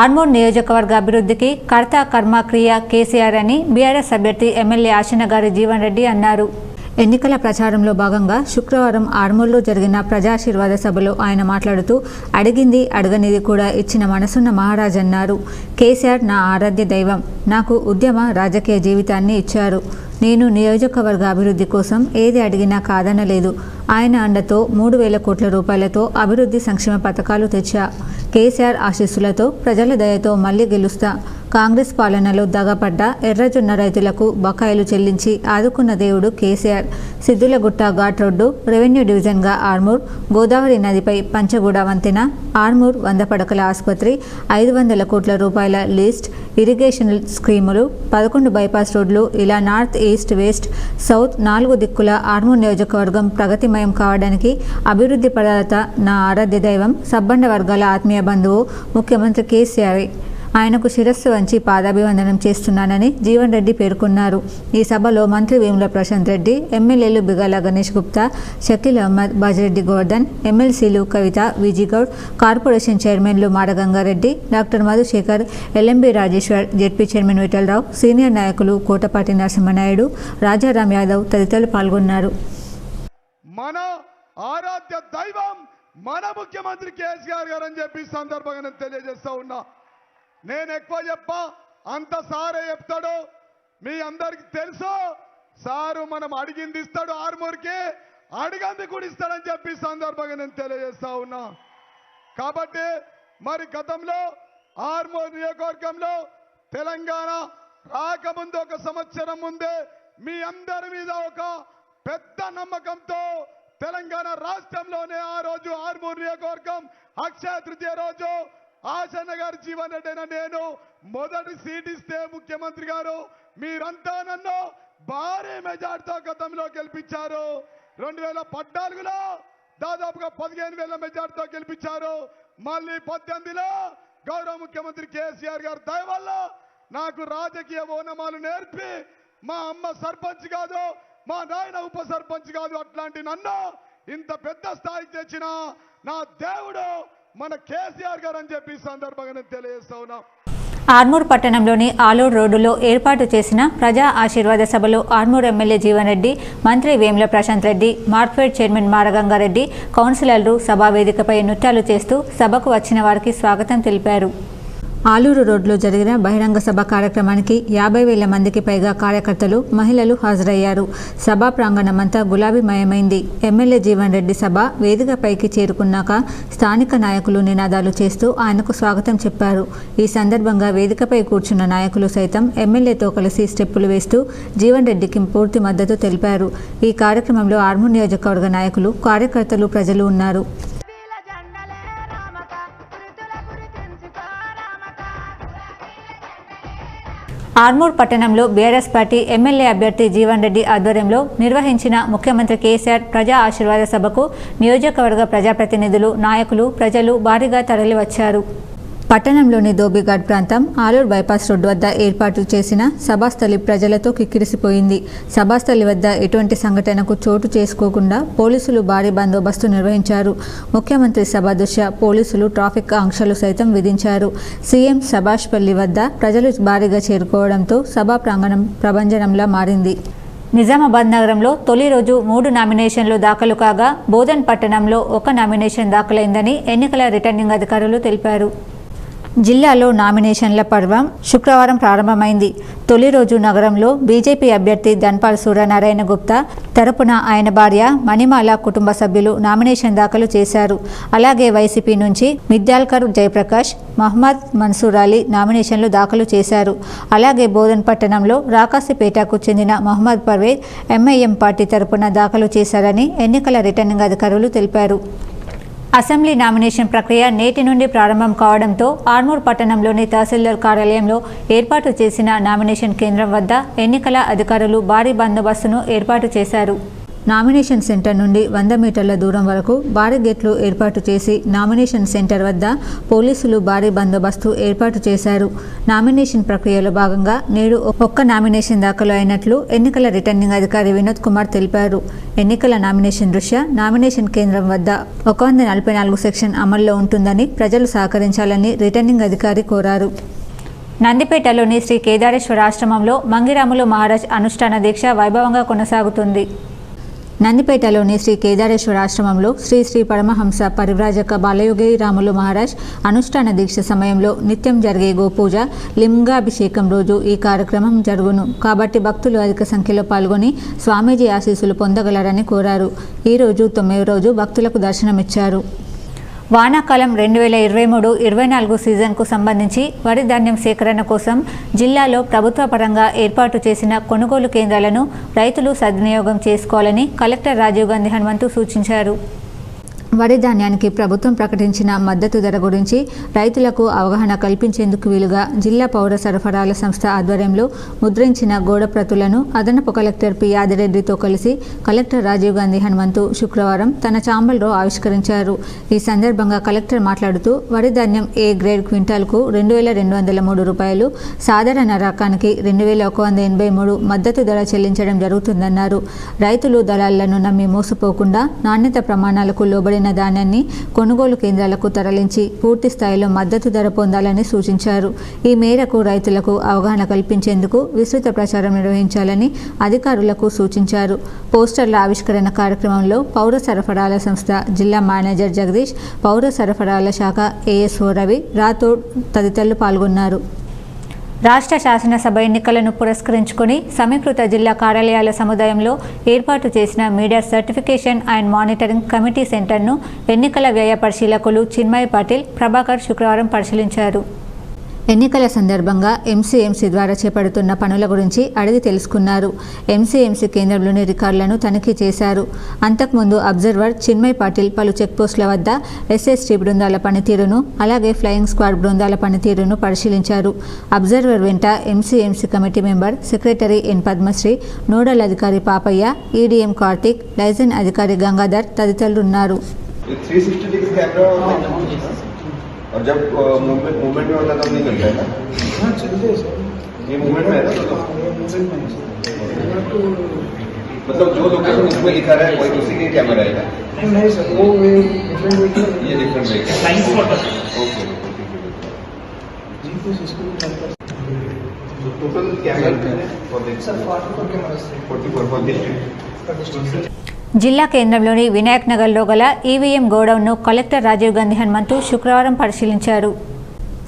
ఆర్మూర్ నియోజకవర్గ అభివృద్ధికి కర్త కర్మ క్రియ కేసీఆర్ అని బీఆర్ఎస్ అభ్యర్థి ఎమ్మెల్యే ఆశనగారి జీవన్ రెడ్డి అన్నారు. ఎన్నికల ప్రచారంలో భాగంగా శుక్రవారం ఆర్మూర్లో జరిగిన ప్రజాశీర్వాద సభలో ఆయన మాట్లాడుతూ అడిగింది అడగనిది కూడా ఇచ్చిన మనసున్న మహారాజ్ అన్నారు. కేసీఆర్ నా ఆరాధ్య దైవం, నాకు ఉద్యమ రాజకీయ జీవితాన్ని ఇచ్చారు. నేను నియోజకవర్గ అభివృద్ధి కోసం ఏది అడిగినా కాదనలేదు. ఆయన అండతో 3,000 కోట్ల రూపాయలతో అభివృద్ధి సంక్షేమ పథకాలు తెచ్చా. కేసీఆర్ ఆశీస్సులతో ప్రజల దయతో మళ్లీ గెలుస్తా. కాంగ్రెస్ పాలనలో దగపడ్డ ఎర్రజొన్న రైతులకు బకాయిలు చెల్లించి ఆదుకున్న దేవుడు కేసీఆర్. సిద్దులగుట్ట ఘాట్ రోడ్డు, రెవెన్యూ డివిజన్గా ఆర్మూర్, గోదావరి నదిపై పంచగూడ వంతెన, ఆర్మూర్ 100 పడకల ఆసుపత్రి, 500 కోట్ల రూపాయల లిస్ట్, ఇరిగేషన్ స్కీములు, 11 బైపాస్ రోడ్లు, ఇలా నార్త్, ఈస్ట్, వెస్ట్, సౌత్ 4 దిక్కుల ఆర్మూర్ నియోజకవర్గం ప్రగతిమయం కావడానికి అభివృద్ధి ప్రదాత నా ఆరాధ్య దైవం, సబ్బండ వర్గాల ఆత్మీయ బంధువు ముఖ్యమంత్రి కేసీఆర్. ఆయనకు శిరస్సు వంచి పాదాభివందనం చేస్తున్నానని జీవన్ రెడ్డి పేర్కొన్నారు. ఈ సభలో మంత్రి వేముల ప్రశాంత్ రెడ్డి, ఎమ్మెల్యేలు బిగాల గణేష్ గుప్తా, షకీల్ అహ్మద్, బాజిరెడ్డి గోవర్ధన్, ఎమ్మెల్సీలు కవిత, విజయగౌడ్, కార్పొరేషన్ చైర్మన్లు Madagangareddy, doctor Madhushekar, LMB Rajeshwar, ZP chairman Vitthalarao, senior నాయకులు కోటపాటి నరసింహనాయుడు, రాజారాం యాదవ్ తదితరులు పాల్గొన్నారు. మన ఆరాధ్య దైవం మన ముఖ్యమంత్రి కేసీఆర్ గారు అని చెప్పి సందర్భంగా నేను తెలియజేస్తా ఉన్నా. నేను ఎక్కువ చెప్పా, అంత సారే చెప్తాడు. మీ అందరికి తెలుసు, సారు మనం అడిగింది ఇస్తాడు, ఆర్మూర్కి అడిగింది కూడా ఇస్తాడని చెప్పి సందర్భంగా నేను తెలియజేస్తా ఉన్నా. కాబట్టి మరి గతంలో ఆర్మూర్ నియోజకవర్గంలో తెలంగాణ రాకముందు 1 సంవత్సరం ముందే మీ అందరి మీద ఒక పెద్ద నమ్మకంతో తెలంగాణ రాష్ట్రంలోనే ఆ రోజు ఆర్మూర్ నియోజకవర్గం అక్షయ తృతీయ రోజు ఆశన్న గారు జీవన్ రెడ్డి నేను మొదటి సీట్ ఇస్తే ముఖ్యమంత్రి గారు మీరంతా నన్ను భారీ మెజార్టీతో గతంలో గెలిపించారు. 2014లో దాదాపుగా 15,000 మెజార్టీతో గెలిపించారు. మళ్ళీ 18లో గౌరవ ముఖ్యమంత్రి కేసీఆర్ గారి దయ వల్ల నాకు రాజకీయ ఓనమాలు నేర్పి మా అమ్మ సర్పంచ్ కాదు, మా నాయన ఉప సర్పంచ్ కాదు, అట్లాంటి నన్ను ఇంత పెద్ద స్థాయికి తెచ్చిన నా దేవుడు మన కేసీఆర్ గారు అని చెప్పి సందర్భంగా నేను తెలియజేస్తా ఉన్నా. ఆర్మూర్ పట్టణంలోని ఆలూరు రోడ్డులో ఏర్పాటు చేసిన ప్రజా ఆశీర్వాద సభలో ఆర్మూర్ ఎమ్మెల్యే జీవన్ రెడ్డి, మంత్రి వేముల ప్రశాంత్ రెడ్డి, మార్క్ఫెడ్ చైర్మన్ మారగంగారెడ్డి, కౌన్సిలర్లు సభా వేదికపై నృత్యాలు చేస్తూ సభకు వచ్చిన వారికి స్వాగతం తెలిపారు. ఆలూరు రోడ్లో జరిగిన బహిరంగ సభ కార్యక్రమానికి 50,000 మందికి పైగా కార్యకర్తలు, మహిళలు హాజరయ్యారు. సభా ప్రాంగణమంతా గులాబీమయమైంది. ఎమ్మెల్యే జీవన్ రెడ్డి సభ వేదికపైకి చేరుకున్నాక స్థానిక నాయకులు నినాదాలు చేస్తూ ఆయనకు స్వాగతం చెప్పారు. ఈ సందర్భంగా వేదికపై కూర్చున్న నాయకులు సైతం ఎమ్మెల్యేతో కలిసి స్టెప్పులు వేస్తూ జీవన్ రెడ్డికి పూర్తి మద్దతు తెలిపారు. ఈ కార్యక్రమంలో ఆర్మూర్ నియోజకవర్గ నాయకులు, కార్యకర్తలు, ప్రజలు ఉన్నారు. ఆర్మూర్ పట్టణంలో బీఆర్ఎస్ పార్టీ ఎమ్మెల్యే అభ్యర్థి జీవన్ రెడ్డి ఆధ్వర్యంలో నిర్వహించిన ముఖ్యమంత్రి కేసీఆర్ ప్రజా ఆశీర్వాద సభకు నియోజకవర్గ ప్రజాప్రతినిధులు, నాయకులు, ప్రజలు భారీగా తరలివచ్చారు. పట్టణంలోని ధోబీఘాట్ ప్రాంతం ఆలూరు బైపాస్ రోడ్డు వద్ద ఏర్పాటు చేసిన సభాస్థలి ప్రజలతో కిక్కిరిసిపోయింది. సభాస్థలి వద్ద ఎటువంటి సంఘటనకు చోటు చేసుకోకుండా పోలీసులు భారీ బందోబస్తు నిర్వహించారు. ముఖ్యమంత్రి సభ దృష్ట్యా పోలీసులు ట్రాఫిక్ ఆంక్షలు సైతం విధించారు. సీఎం సభాష్పల్లి వద్ద ప్రజలు భారీగా చేరుకోవడంతో సభా ప్రాంగణం ప్రభంజనంలా మారింది. నిజామాబాద్ నగరంలో తొలి రోజు 3 నామినేషన్లు దాఖలు కాగా బోధన్ పట్టణంలో 1 నామినేషన్ దాఖలైందని ఎన్నికల రిటర్నింగ్ అధికారులు తెలిపారు. జిల్లాలో నామినేషన్ల పర్వం శుక్రవారం ప్రారంభమైంది. తొలి రోజు నగరంలో బీజేపీ అభ్యర్థి ధన్పాల్ సూర్యనారాయణ గుప్తా తరపున ఆయన భార్య మణిమాల కుటుంబ సభ్యులు నామినేషన్ దాఖలు చేశారు. అలాగే వైసీపీ నుంచి మిద్యాల్కర్ జయప్రకాష్, మహమ్మద్ మన్సూర్ అలీ నామినేషన్లు దాఖలు చేశారు. అలాగే బోధన్ పట్టణంలో రాకాసిపేటకు చెందిన మహమ్మద్ పర్వేజ్ ఎంఐఎం పార్టీ తరపున దాఖలు చేశారని ఎన్నికల రిటర్నింగ్ అధికారులు తెలిపారు. అసెంబ్లీ నామినేషన్ ప్రక్రియ నేటి నుండి ప్రారంభం కావడంతో ఆర్మూర్ పట్టణంలోని తహసీల్దార్ కార్యాలయంలో ఏర్పాటు చేసిన నామినేషన్ కేంద్రం వద్ద ఎన్నికల అధికారులు భారీ బందోబస్తును ఏర్పాటు చేశారు. నామినేషన్ సెంటర్ నుండి 100 మీటర్ల దూరం వరకు భారీ గేట్లు ఏర్పాటు చేసి నామినేషన్ సెంటర్ వద్ద పోలీసులు భారీ బందోబస్తు ఏర్పాటు చేశారు. నామినేషన్ ప్రక్రియలో భాగంగా నేడు 1 నామినేషన్ దాఖలు అయినట్లు ఎన్నికల రిటర్నింగ్ అధికారి వినోద్ కుమార్ తెలిపారు. ఎన్నికల నామినేషన్ దృష్ట్యా నామినేషన్ కేంద్రం వద్ద 144 సెక్షన్ అమల్లో ఉంటుందని ప్రజలు సహకరించాలని రిటర్నింగ్ అధికారి కోరారు. నందిపేటలోని శ్రీ కేదారేశ్వర ఆశ్రమంలో మంగిరాములు మహారాజ్ అనుష్ఠాన దీక్ష వైభవంగా కొనసాగుతుంది. నందిపేటలోని శ్రీ కేదారేశ్వర ఆశ్రమంలో శ్రీ శ్రీ పరమహంస పరివ్రాజక బాలయోగి రాములు మహారాజ్ అనుష్ఠాన దీక్ష సమయంలో నిత్యం జరిగే గోపూజ, లింగాభిషేకం రోజు ఈ కార్యక్రమం జరుగును. కాబట్టి భక్తులు అధిక సంఖ్యలో పాల్గొని స్వామీజీ ఆశీస్సులు పొందగలరని కోరారు. ఈ రోజు 9వ రోజు భక్తులకు దర్శనమిచ్చారు. వానాకాలం 2023-24 సీజన్కు సంబంధించి వరి ధాన్యం సేకరణ కోసం జిల్లాలో ప్రభుత్వ పరంగా ఏర్పాటు చేసిన కొనుగోలు కేంద్రాలను రైతులు సద్వినియోగం చేసుకోవాలని కలెక్టర్ రాజీవ్ గాంధీ హనుమంతు సూచించారు. వరి ధాన్యానికి ప్రభుత్వం ప్రకటించిన మద్దతు ధర గురించి రైతులకు అవగాహన కల్పించేందుకు వీలుగా జిల్లా పౌర సరఫరాల సంస్థ ఆధ్వర్యంలో ముద్రించిన గోడ ప్రతులను అదనపు కలెక్టర్ పి యాదిరెడ్డితో కలిసి కలెక్టర్ రాజీవ్ గాంధీ హనుమంతు శుక్రవారం తన ఛాంబర్లో ఆవిష్కరించారు. ఈ సందర్భంగా కలెక్టర్ మాట్లాడుతూ వరి ధాన్యం ఏ గ్రేడ్ క్వింటాల్కు 2203 రూపాయలు, సాధారణ రకానికి 2183 మద్దతు ధర చెల్లించడం జరుగుతుందన్నారు. రైతులు దళాలను నమ్మి మోసపోకుండా నాణ్యత ప్రమాణాలకు లోబడిన ధాన్యాన్ని కొనుగోలు కేంద్రాలకు తరలించి పూర్తి స్థాయిలో మద్దతు ధర పొందాలని సూచించారు. ఈ మేరకు రైతులకు అవగాహన కల్పించేందుకు విస్తృత ప్రచారం నిర్వహించాలని అధికారులకు సూచించారు. పోస్టర్ల ఆవిష్కరణ కార్యక్రమంలో పౌర సరఫరాల సంస్థ జిల్లా మేనేజర్ జగదీష్, పౌర సరఫరాల శాఖ ఏఎస్ఓ రవి, రాథోడ్ తదితరులు పాల్గొన్నారు. రాష్ట్ర శాసనసభ ఎన్నికలను పురస్కరించుకుని సమీకృత జిల్లా కార్యాలయాల సముదాయంలో ఏర్పాటు చేసిన media certification and monitoring committee సెంటర్ను ఎన్నికల వ్యయ పరిశీలకులు చిన్మయ్ పాటిల్, ప్రభాకర్ శుక్రవారం పరిశీలించారు. ఎన్నికల సందర్భంగా ఎంసీఎంసీ ద్వారా చేపడుతున్న పనుల గురించి అడిగి తెలుసుకున్నారు. ఎంసీఎంసీ కేంద్రంలోని రికార్డులను తనిఖీ చేశారు. అంతకుముందు అబ్జర్వర్ చిన్మయ్ పాటిల్ పలు చెక్పోస్టుల వద్ద ఎస్ఎస్టీ బృందాల పనితీరును, అలాగే ఫ్లయింగ్ స్క్వాడ్ బృందాల పనితీరును పరిశీలించారు. అబ్జర్వర్ వెంట MCMC committee member, secretary N Padmasri, nodal అధికారి పాపయ్య, ఈడీఎం కార్తిక్, లైజన్ అధికారి గంగాధర్ తదితరులు ఉన్నారు. और जब मूवमेंट में होता है तब नहीं मिलता है ना? हाँ चलते हैं सर, ये मूवमेंट में है ना? तो मतलब जो लोकेशन उसमें लिखा रहा है वही उसी के कैमरा रहेगा? नहीं सर, वो ये डिफरेंट रहेगा। फ्लाइंग स्पॉट ओके जीपीएस इसको total camera sir 44 cameras 44 for district. జిల్లా కేంద్రంలోని వినాయక్ నగర్లో గల ఈవీఎం గోడౌన్ను కలెక్టర్ రాజీవ్ గాంధీ హనుమంతు శుక్రవారం పరిశీలించారు.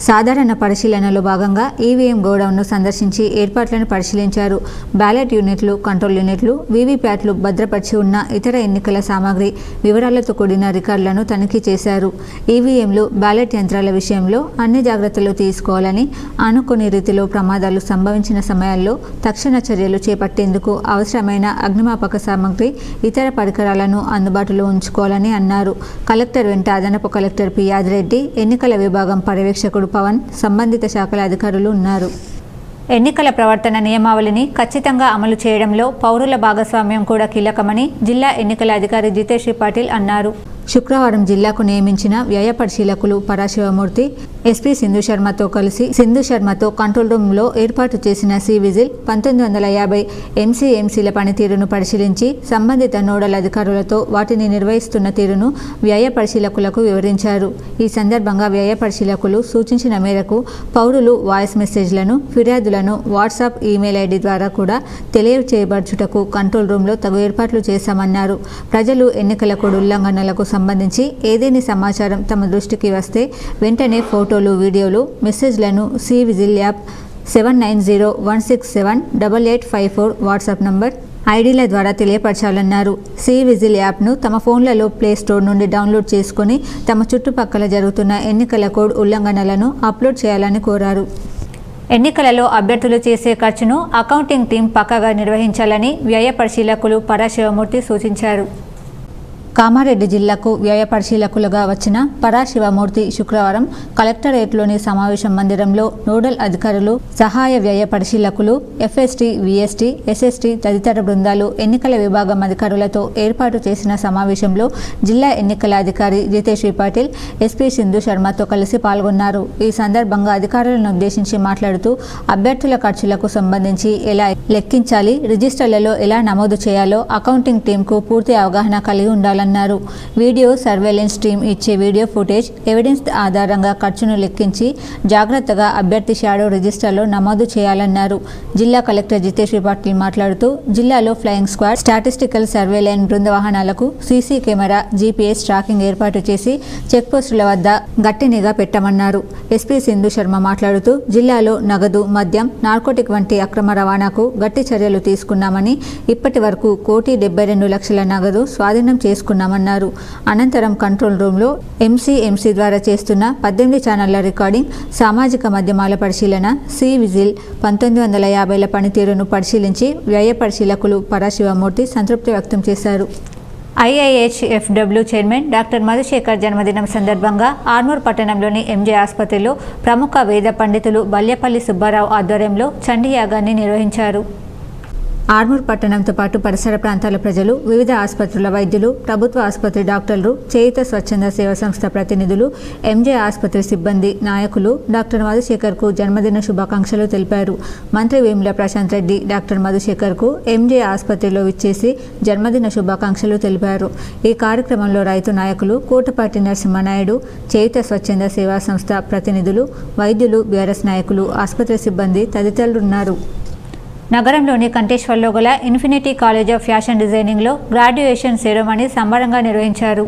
సాధారణ పరిశీలనలో భాగంగా ఈవీఎం గోడౌన్ను సందర్శించి ఏర్పాట్లను పరిశీలించారు. బ్యాలెట్ యూనిట్లు, కంట్రోల్ యూనిట్లు, వీవీప్యాట్లు భద్రపరిచి ఉన్న ఇతర ఎన్నికల సామాగ్రి వివరాలతో కూడిన రికార్డులను తనిఖీ చేశారు. ఈవీఎంలు, బ్యాలెట్ యంత్రాల విషయంలో అన్ని జాగ్రత్తలు తీసుకోవాలని, అనుకోని రీతిలో ప్రమాదాలు సంభవించిన సమయాల్లో తక్షణ చర్యలు చేపట్టేందుకు అవసరమైన అగ్నిమాపక సామాగ్రి, ఇతర పరికరాలను అందుబాటులో ఉంచుకోవాలని అన్నారు. కలెక్టర్ వెంట అదనపు కలెక్టర్ పి యాదిరెడ్డి, ఎన్నికల విభాగం పర్యవేక్షకుడు పవన్, సంబంధిత శాఖల అధికారులు ఉన్నారు. ఎన్నికల ప్రవర్తన నియమావళిని ఖచ్చితంగా అమలు చేయడంలో పౌరుల భాగస్వామ్యం కూడా కీలకమని జిల్లా ఎన్నికల అధికారి జితేష్ పాటిల్ అన్నారు. శుక్రవారం జిల్లాకు నియమించిన వ్యయ పరిశీలకులు పరాశివమూర్తి, ఎస్పీ సింధు శర్మతో కంట్రోల్ రూమ్లో ఏర్పాటు చేసిన సి విజిల్ 1950 ఎంసీఎంసీల పనితీరును పరిశీలించి సంబంధిత నోడల్ అధికారులతో వాటిని నిర్వహిస్తున్న తీరును వ్యయ పరిశీలకులకు వివరించారు. ఈ సందర్భంగా వ్యయ పరిశీలకులు సూచించిన మేరకు పౌరులు వాయిస్ మెసేజ్లను, ఫిర్యాదులను వాట్సాప్, ఈమెయిల్ ఐడి ద్వారా కూడా తెలియచేయబర్చుటకు కంట్రోల్ రూమ్లో తగు ఏర్పాట్లు చేశామన్నారు. ప్రజలు ఎన్నికల కోడ్ ఉల్లంఘనలకు సంబంధించి ఏదేని సమాచారం తమ దృష్టికి వస్తే వెంటనే ఫోటోలు, వీడియోలు, మెసేజ్లను C vigil app 7901678854 WhatsApp number, ఐడీల ద్వారా తెలియపరచాలన్నారు. సి విజిల్ యాప్ను తమ ఫోన్లలో ప్లే స్టోర్ నుండి డౌన్లోడ్ చేసుకుని తమ చుట్టుపక్కల జరుగుతున్న ఎన్నికల కోడ్ ఉల్లంఘనలను అప్లోడ్ చేయాలని కోరారు. ఎన్నికలలో అభ్యర్థులు చేసే ఖర్చును అకౌంటింగ్ టీం పక్కాగా నిర్వహించాలని వ్యయ పరిశీలకులు పరాశివమూర్తి సూచించారు. కామారెడ్డి జిల్లాకు వ్యయ పరిశీలకులుగా వచ్చిన పరాశివమూర్తి శుక్రవారం కలెక్టరేట్లోని సమావేశ మందిరంలో నోడల్ అధికారులు, సహాయ వ్యయ పరిశీలకులు, ఎఫ్ఎస్టీ, విఎస్టీ, ఎస్ఎస్టీ తదితర బృందాలు, ఎన్నికల విభాగం అధికారులతో ఏర్పాటు చేసిన సమావేశంలో జిల్లా ఎన్నికల అధికారి జితేష్ పాటిల్, ఎస్పీ సింధు శర్మతో కలిసి పాల్గొన్నారు. ఈ సందర్భంగా అధికారులను ఉద్దేశించి మాట్లాడుతూ అభ్యర్థుల ఖర్చులకు సంబంధించి ఎలా లెక్కించాలి, రిజిస్టర్లలో ఎలా నమోదు చేయాలో అకౌంటింగ్ టీంకు పూర్తి అవగాహన కలిగి ఉండాలన్నారు. వీడియో సర్వేలెన్స్ టీం ఇచ్చే వీడియో ఫుటేజ్, ఎవిడెన్స్ ఆధారంగా ఖర్చును లెక్కించి జాగ్రత్తగా అభ్యర్థి షాడో రిజిస్టర్లో నమోదు చేయాలన్నారు. జిల్లా కలెక్టర్ జితేష్ పాటిల్ మాట్లాడుతూ జిల్లాలో flying squad, statistical survey line బృంద వాహనాలకు సీసీ కెమెరా, జీపీఎస్ ట్రాకింగ్ ఏర్పాటు చేసి చెక్పోస్టుల వద్ద గట్టి నిఘా పెట్టమన్నారు. ఎస్పీ సింధు శర్మ మాట్లాడుతూ జిల్లాలో నగదు, మద్యం, నార్కోటిక్ వంటి అక్రమ రవాణాకు గట్టి చర్యలు తీసుకున్నామని, ఇప్పటి వరకు 1,72,00,000 నగదు స్వాధీనం చేసుకున్నామన్నారు. అనంతరం కంట్రోల్ రూమ్లో ఎంసీఎంసీ ద్వారా చేస్తున్న 18 ఛానళ్ల రికార్డింగ్, సామాజిక మాధ్యమాల పరిశీలన, సి విజిల్ 1950ల పనితీరును పరిశీలించి వ్యయ పరిశీలకులు పరాశివమూర్తి సంతృప్తి వ్యక్తం చేశారు. IIHFW చైర్మన్ డాక్టర్ మధుశేఖర్ జన్మదినం సందర్భంగా ఆర్మూర్ పట్టణంలోని ఎంజే ఆసుపత్రిలో ప్రముఖ వేద పండితులు బల్యపల్లి సుబ్బారావు ఆధ్వర్యంలో చండీ యాగాన్ని నిర్వహించారు. ఆర్మూర్ పట్టణంతో పాటు పరిసర ప్రాంతాల ప్రజలు, వివిధ ఆసుపత్రుల వైద్యులు, ప్రభుత్వ ఆసుపత్రి డాక్టర్లు, చేయుత స్వచ్ఛంద సేవా సంస్థ ప్రతినిధులు, ఎంజే ఆసుపత్రి సిబ్బంది, నాయకులు డాక్టర్ మధుశేఖర్కు జన్మదిన శుభాకాంక్షలు తెలిపారు. మంత్రి వేముల ప్రశాంత్ రెడ్డి డాక్టర్ మధుశేఖర్కు ఎంజే ఆసుపత్రిలో విచ్చేసి జన్మదిన శుభాకాంక్షలు తెలిపారు. ఈ కార్యక్రమంలో రైతు నాయకులు కోటపాటి నరసింహనాయుడు, చేయుత స్వచ్ఛంద సేవా సంస్థ ప్రతినిధులు, వైద్యులు, బీఆర్ఎస్ నాయకులు, ఆసుపత్రి సిబ్బంది తదితరులున్నారు. నగరంలోని కంటేశ్వర్లో గల ఇన్ఫినిటీ కాలేజ్ ఆఫ్ ఫ్యాషన్ డిజైనింగ్లో గ్రాడ్యుయేషన్ సెరమనీ సంబరంగా నిర్వహించారు.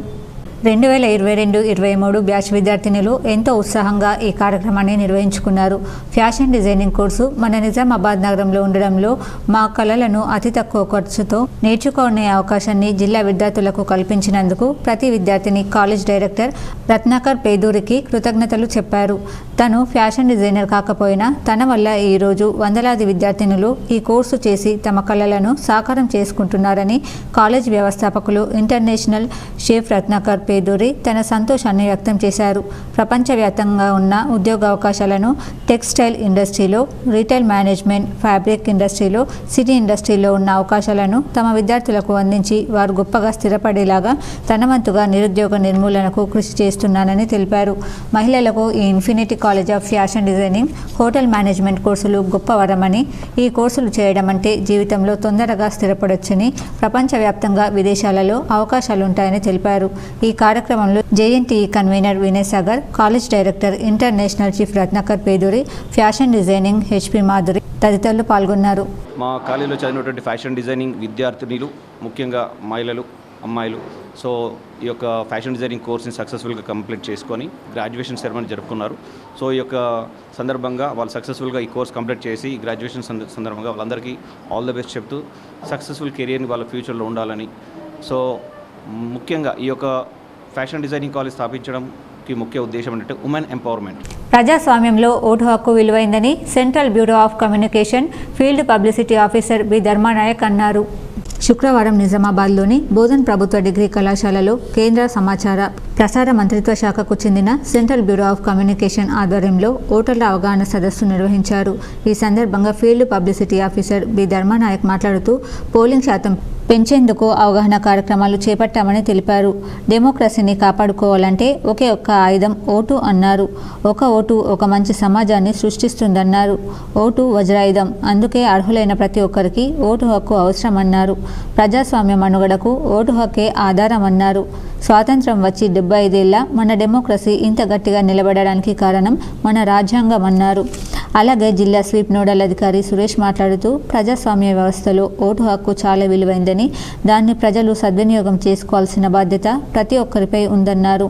2022-23 బ్యాచ్ విద్యార్థినులు ఎంతో ఉత్సాహంగా ఈ కార్యక్రమాన్ని నిర్వహించుకున్నారు. ఫ్యాషన్ డిజైనింగ్ కోర్సు మన నిజామాబాద్ నగరంలో ఉండడంలో మా కళలను అతి తక్కువ ఖర్చుతో నేర్చుకునే అవకాశాన్ని జిల్లా విద్యార్థులకు కల్పించినందుకు ప్రతి విద్యార్థిని కాలేజ్ డైరెక్టర్ రత్నాకర్ పేదూరికి కృతజ్ఞతలు చెప్పారు. తను ఫ్యాషన్ డిజైనర్ కాకపోయినా తన వల్ల ఈరోజు వందలాది విద్యార్థినులు ఈ కోర్సు చేసి తమ కళలను సాకారం చేసుకుంటున్నారని కాలేజ్ వ్యవస్థాపకులు ఇంటర్నేషనల్ షేఫ్ రత్నాకర్ పేదూరి తన సంతోషాన్ని వ్యక్తం చేశారు. ప్రపంచవ్యాప్తంగా ఉన్న ఉద్యోగ అవకాశాలను టెక్స్టైల్ ఇండస్ట్రీలో, రీటైల్ మేనేజ్మెంట్, ఫ్యాబ్రిక్ ఇండస్ట్రీలో, సిటీ ఇండస్ట్రీలో ఉన్న అవకాశాలను తమ విద్యార్థులకు అందించి వారు గొప్పగా స్థిరపడేలాగా తన వంతుగా నిరుద్యోగ నిర్మూలనకు కృషి చేస్తున్నానని తెలిపారు. మహిళలకు ఈ infinity college of fashion designing, hotel management కోర్సులు గొప్ప వరమని, ఈ కోర్సులు చేయడం అంటే జీవితంలో తొందరగా స్థిరపడొచ్చని, ప్రపంచవ్యాప్తంగా విదేశాలలో అవకాశాలుంటాయని తెలిపారు. ఈ కార్యక్రమంలో JNTE convener Vinay Sagar, college director international chief Ratnakar Peduri, fashion designing HP Madhuri తదితరులు పాల్గొన్నారు. మా కాలేజీలో చదివినటువంటి ఫ్యాషన్ డిజైనింగ్ విద్యార్థినులు, ముఖ్యంగా మహిళలు, అమ్మాయిలు సో ఈ యొక్క ఫ్యాషన్ డిజైనింగ్ కోర్స్ని సక్సెస్ఫుల్గా కంప్లీట్ చేసుకొని గ్రాడ్యుయేషన్ సెరమనీ జరుపుకున్నారు. సో ఈ యొక్క సందర్భంగా వాళ్ళు సక్సెస్ఫుల్గా ఈ కోర్స్ కంప్లీట్ చేసి గ్రాడ్యుయేషన్ సందర్భంగా వాళ్ళందరికీ ఆల్ ద బెస్ట్ చెప్తూ సక్సెస్ఫుల్ కెరియర్ని వాళ్ళ ఫ్యూచర్లో ఉండాలని, సో ముఖ్యంగా ఈ యొక్క ఫ్యాషన్ డిజైనింగ్ కాలేజ్ స్థాపించడంకి ముఖ్య ఉద్దేశం ఏంటంటే ఉమెన్ ఎంపవర్మెంట్. ప్రజాస్వామ్యంలో ఓటు హక్కు విలువైందని central bureau of communication field publicity officer B Dharmanayak అన్నారు. శుక్రవారం నిజామాబాద్లోని బోధన్ ప్రభుత్వ డిగ్రీ కళాశాలలో కేంద్ర సమాచార ప్రసార మంత్రిత్వ శాఖకు చెందిన సెంట్రల్ బ్యూరో ఆఫ్ కమ్యూనికేషన్ ఆధ్వర్యంలో ఓటర్ల అవగాహన సదస్సు నిర్వహించారు. ఈ సందర్భంగా field publicity officer B Dharmanayak మాట్లాడుతూ పోలింగ్ శాతం పెంచేందుకు అవగాహన కార్యక్రమాలు చేపట్టామని తెలిపారు. డెమోక్రసీని కాపాడుకోవాలంటే ఒకే ఒక్క ఆయుధం ఓటు అన్నారు. ఒక ఓటు ఒక మంచి సమాజాన్ని సృష్టిస్తుందన్నారు. ఓటు వజ్రాయుధం, అందుకే అర్హులైన ప్రతి ఒక్కరికి ఓటు హక్కు అవసరమన్నారు. ప్రజాస్వామ్య మనుగడకు ఓటు హక్కే ఆధారమన్నారు. స్వాతంత్రం వచ్చి 75 ఏళ్ల మన డెమోక్రసీ ఇంత గట్టిగా నిలబడడానికి కారణం మన రాజ్యాంగం అన్నారు. అలాగే జిల్లా స్వీప్ నోడల్ అధికారి సురేష్ మాట్లాడుతూ ప్రజాస్వామ్య వ్యవస్థలో ఓటు హక్కు చాలా విలువైందని, దాన్ని ప్రజలు సద్వినియోగం చేసుకోవాల్సిన బాధ్యత ప్రతి ఒక్కరిపై ఉందన్నారు.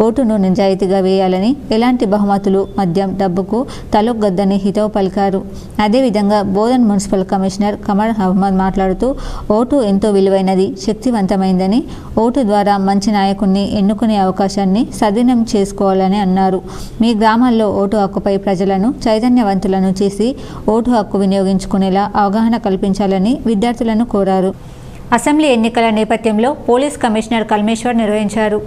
ఓటును నిజాయితీగా వేయాలని, ఎలాంటి బహుమతులు, మద్యం, డబ్బుకు తలొగ్గొద్దని హితవు పలికారు. అదేవిధంగా బోధన్ మున్సిపల్ కమిషనర్ కమర్ అహ్మద్ మాట్లాడుతూ ఓటు ఎంతో విలువైనది, శక్తివంతమైందని, ఓటు ద్వారా మంచి నాయకుడిని ఎన్నుకునే అవకాశాన్ని సద్వినియోగం చేసుకోవాలని అన్నారు. మీ గ్రామాల్లో ఓటు హక్కుపై ప్రజలను చైతన్యవంతులను చేసి ఓటు హక్కు వినియోగించుకునేలా అవగాహన కల్పించాలని విద్యార్థులను కోరారు. అసెంబ్లీ ఎన్నికల నేపథ్యంలో పోలీస్ కమిషనర్ కల్మేశ్వర్ నిర్వహించారు.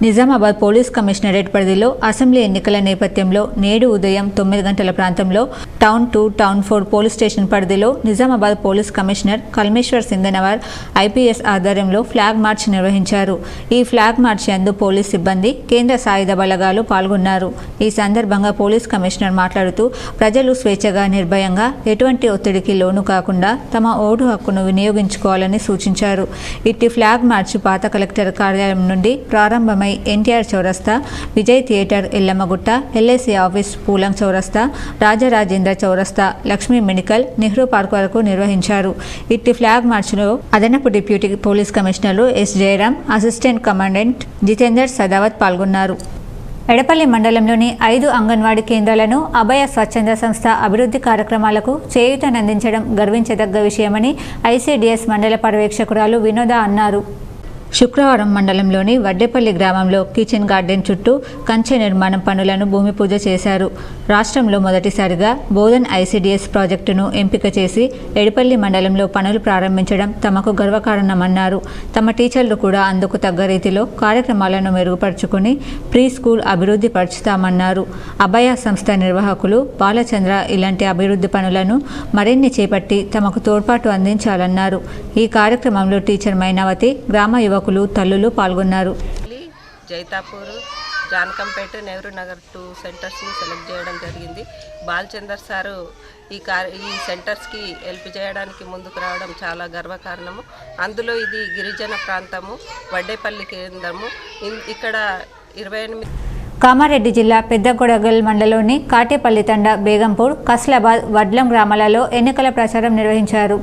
నిజామాబాద్ పోలీస్ కమిషనరేట్ పరిధిలో అసెంబ్లీ ఎన్నికల నేపథ్యంలో నేడు ఉదయం 9 గంటల ప్రాంతంలో టౌన్ 2, టౌన్ 4 పోలీస్ స్టేషన్ పరిధిలో Nizamabad police commissioner Kalmeshwar Singanavar IPS ఆధ్వర్యంలో ఫ్లాగ్ మార్చ్ నిర్వహించారు. ఈ ఫ్లాగ్ మార్చ్ యందు పోలీస్ సిబ్బంది, కేంద్ర సాయుధ బలగాలు పాల్గొన్నారు. ఈ సందర్భంగా పోలీస్ కమిషనర్ మాట్లాడుతూ ప్రజలు స్వేచ్ఛగా, నిర్భయంగా, ఎటువంటి ఒత్తిడికి లోను కాకుండా తమ ఓటు హక్కును వినియోగించుకోవాలని సూచించారు. ఇట్టి ఫ్లాగ్ మార్చ్ పాత కలెక్టర్ కార్యాలయం నుండి ప్రారంభమై NTR చౌరస్తా, Vijay theatre Yellammagutta, LIC office Phoolan చౌరస్తా, రాజరాజేంద్ర చౌరస్తా, లక్ష్మీ మెడికల్, నెహ్రూ పార్క్ వరకు నిర్వహించారు. ఇట్టి ఫ్లాగ్ మార్చ్లో అదనపు డిప్యూటీ పోలీస్ కమిషనర్లు S. Jayaram, assistant commandant Jitender Sadavath పాల్గొన్నారు. ఎడపల్లి మండలంలోని 5 అంగన్వాడీ కేంద్రాలను అభయ స్వచ్ఛంద సంస్థ అభివృద్ధి కార్యక్రమాలకు చేయూతనందించడం గర్వించదగ్గ విషయమని ICDS మండల పర్యవేక్షకురాలు వినోద అన్నారు. శుక్రవారం మండలంలోని వడ్డేపల్లి గ్రామంలో కిచెన్ గార్డెన్ చుట్టూ కంచె నిర్మాణం పనులను భూమి పూజ చేశారు. రాష్ట్రంలో మొదటిసారిగా బోధన్ ఐసిడిఎస్ ప్రాజెక్టును ఎంపిక చేసి ఎడిపల్లి మండలంలో పనులు ప్రారంభించడం తమకు గర్వకారణమన్నారు. తమ టీచర్లు కూడా అందుకు తగ్గ రీతిలో కార్యక్రమాలను మెరుగుపరుచుకుని ప్రీ స్కూల్ అభివృద్ధి పరుచుతామన్నారు. అభయ సంస్థ నిర్వాహకులు బాలచంద్ర ఇలాంటి అభివృద్ధి పనులను మరిన్ని చేపట్టి తమకు తోడ్పాటు అందించాలన్నారు. ఈ కార్యక్రమంలో టీచర్ మైనావతి, గ్రామ యువకులు, తల్లులు పాల్గొన్నారు. జైతాపూర్, జానకంపేట, నెహ్రూ నగర్ 2 సెంటర్స్ని సెలెక్ట్ చేయడం జరిగింది. బాలచందర్ సారు ఈ సెంటర్స్కి హెల్ప్ చేయడానికి ముందుకు రావడం చాలా గర్వకారణము. అందులో ఇది గిరిజన ప్రాంతము, వడ్డేపల్లి కేంద్రము. ఇక్కడ 28 కామారెడ్డి జిల్లా పెద్దగొడగల్ మండలంలోని కాటేపల్లి తండ, బేగంపూర్, కస్లాబాద్, వడ్లం గ్రామాలలో ఎన్నికల ప్రచారం నిర్వహించారు.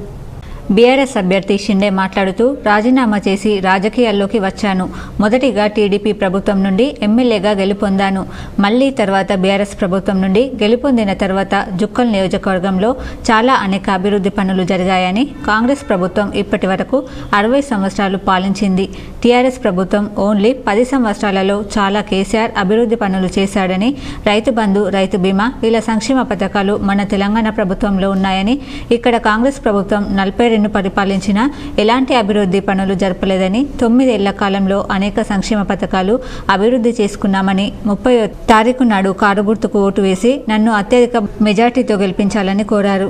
బీఆర్ఎస్ అభ్యర్థి షిండే మాట్లాడుతూ రాజీనామా చేసి రాజకీయాల్లోకి వచ్చాను. మొదటిగా టీడీపీ ప్రభుత్వం నుండి ఎమ్మెల్యేగా గెలుపొందాను. మళ్లీ తర్వాత బీఆర్ఎస్ ప్రభుత్వం నుండి గెలుపొందిన తర్వాత జుక్కల్ నియోజకవర్గంలో చాలా అనేక అభివృద్ధి పనులు జరిగాయని, కాంగ్రెస్ ప్రభుత్వం ఇప్పటి వరకు 60 సంవత్సరాలు పాలించింది. టీఆర్ఎస్ ప్రభుత్వం ఓన్లీ 10 సంవత్సరాలలో చాలా కేసీఆర్ అభివృద్ధి పనులు చేశాడని, రైతు బంధు, రైతు బీమా ఇలా సంక్షేమ పథకాలు మన తెలంగాణ ప్రభుత్వంలో ఉన్నాయని, ఇక్కడ కాంగ్రెస్ ప్రభుత్వం 42 పరిపాలించినా ఎలాంటి అభివృద్ధి పనులు జరపలేదని, 9 ఏళ్ల కాలంలో అనేక సంక్షేమ పథకాలు అభివృద్ధి చేసుకున్నామని, 30వ తారీఖు నాడు కారు గుర్తుకు ఓటు వేసి నన్ను అత్యధిక మెజార్టీతో గెలిపించాలని కోరారు.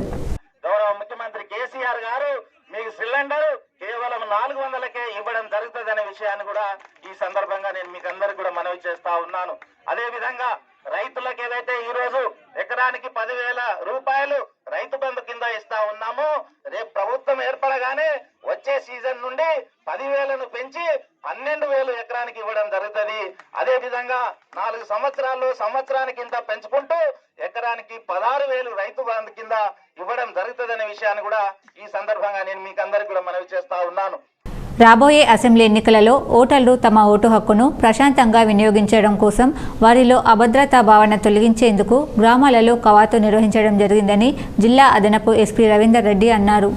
గౌరవ ముఖ్యమంత్రి కేసీఆర్ గారు మీకు సిలిండర్ కేవలం 400కే ఇవ్వడం జరుగుతుందనే విషయాన్ని కూడా ఈ సందర్భంగా నేను మీకు అందరికి కూడా మనవి చేస్తా ఉన్నాను. అదే విధంగా రైతులకు ఏదైతే ఈ రోజు ఎకరానికి 10,000 రూపాయలు రైతు బంధు కింద ఇస్తా ఉన్నామో, రేపు ప్రభుత్వం ఏర్పడగానే వచ్చే సీజన్ నుండి 10,000ను పెంచి 12,000 ఎకరానికి ఇవ్వడం జరుగుతుంది. అదే విధంగా 4 సంవత్సరాల్లో సంవత్సరానికి ఇంత పెంచుకుంటూ ఎకరానికి 16,000 రైతు బంధు కింద ఇవ్వడం జరుగుతుందనే విషయాన్ని కూడా ఈ సందర్భంగా నేను మీకు అందరికి కూడా మనవి చేస్తా ఉన్నాను. రాబోయే అసెంబ్లీ ఎన్నికలలో ఓటర్లు తమ ఓటు హక్కును ప్రశాంతంగా వినియోగించడం కోసం వారిలో అభద్రతా భావన తొలగించేందుకు గ్రామాలలో కవాతు నిర్వహించడం జరిగిందని జిల్లా అదనపు ఎస్పీ రవీందర్ రెడ్డి అన్నారు.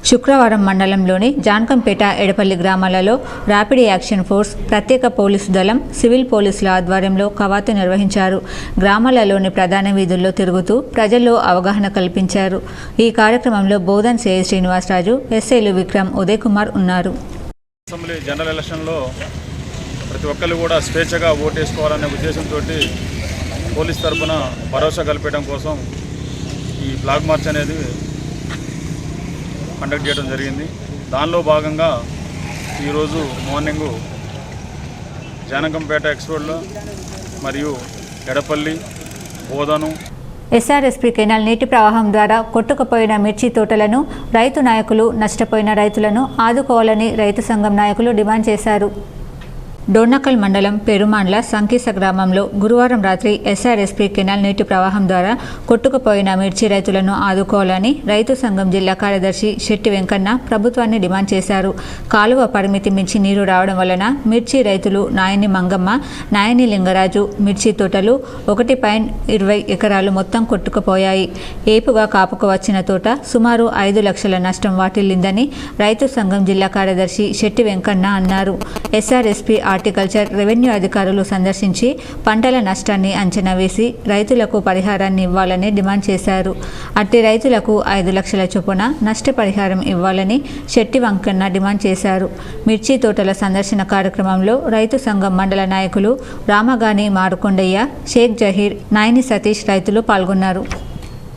శుక్రవారం మండలంలోని జాన్కంపేట, ఎడపల్లి గ్రామాలలో ర్యాపిడ్ యాక్షన్ ఫోర్స్, ప్రత్యేక పోలీసు దళం, సివిల్ పోలీసుల ఆధ్వర్యంలో కవాతు నిర్వహించారు. గ్రామాలలోని ప్రధాన వీధుల్లో తిరుగుతూ ప్రజల్లో అవగాహన కల్పించారు. ఈ కార్యక్రమంలో బోధన్ సిఐ శ్రీనివాసరాజు, ఎస్ఐలు విక్రమ్, ఉదయ్ కుమార్ ఉన్నారు. అసెంబ్లీ జనరల్ ఎలక్షన్లో ప్రతి ఒక్కరు కూడా స్వేచ్ఛగా ఓటేసుకోవాలనే ఉద్దేశంతో పోలీస్ తరఫున భరోసా కల్పించడం కోసం ఈ ఫ్లాగ్ మార్చ్ అనేది కండక్ట్ చేయడం జరిగింది. దానిలో భాగంగా ఈరోజు మార్నింగు జానకంపేట ఎక్స్ రోడ్లో మరియు ఎడపల్లి, బోధను, ఎస్ఆర్ఎస్పీ కెనాల్ నీటి ప్రవాహం ద్వారా కొట్టుకుపోయిన మిర్చి తోటలను రైతు నాయకులు, నష్టపోయిన రైతులను ఆదుకోవాలని రైతు సంఘం నాయకులు డిమాండ్ చేశారు. డోర్నకల్ మండలం పెరుమాండ్ల సంకీస గ్రామంలో గురువారం రాత్రి ఎస్ఆర్ఎస్పీ కెనాల్ నీటి ప్రవాహం ద్వారా కొట్టుకుపోయిన మిర్చి రైతులను ఆదుకోవాలని రైతు సంఘం జిల్లా కార్యదర్శి శెట్టి వెంకన్న ప్రభుత్వాన్ని డిమాండ్ చేశారు. కాలువ పరిమితి మించి నీరు రావడం వలన మిర్చి రైతులు నాయని మంగమ్మ, నాయని లింగరాజు మిర్చి తోటలు 1.20 ఎకరాలు మొత్తం కొట్టుకుపోయాయి. ఏపుగా కాపుకు వచ్చిన తోట సుమారు 5 లక్షల నష్టం వాటిల్లిందని రైతు సంఘం జిల్లా కార్యదర్శి శెట్టి వెంకన్న అన్నారు. ఎస్ఆర్ఎస్పీ హార్టికల్చర్, రెవెన్యూ అధికారులు సందర్శించి పంటల నష్టాన్ని అంచనా వేసి రైతులకు పరిహారాన్ని ఇవ్వాలని డిమాండ్ చేశారు. అట్టి రైతులకు 5 లక్షల చొప్పున నష్టపరిహారం ఇవ్వాలని శెట్టి వెంకన్న డిమాండ్ చేశారు. మిర్చి తోటల సందర్శన కార్యక్రమంలో రైతు సంఘం మండల నాయకులు రామగాని మారుకొండయ్య, షేక్ జహీర్, నాయని సతీష్ రైతులు పాల్గొన్నారు.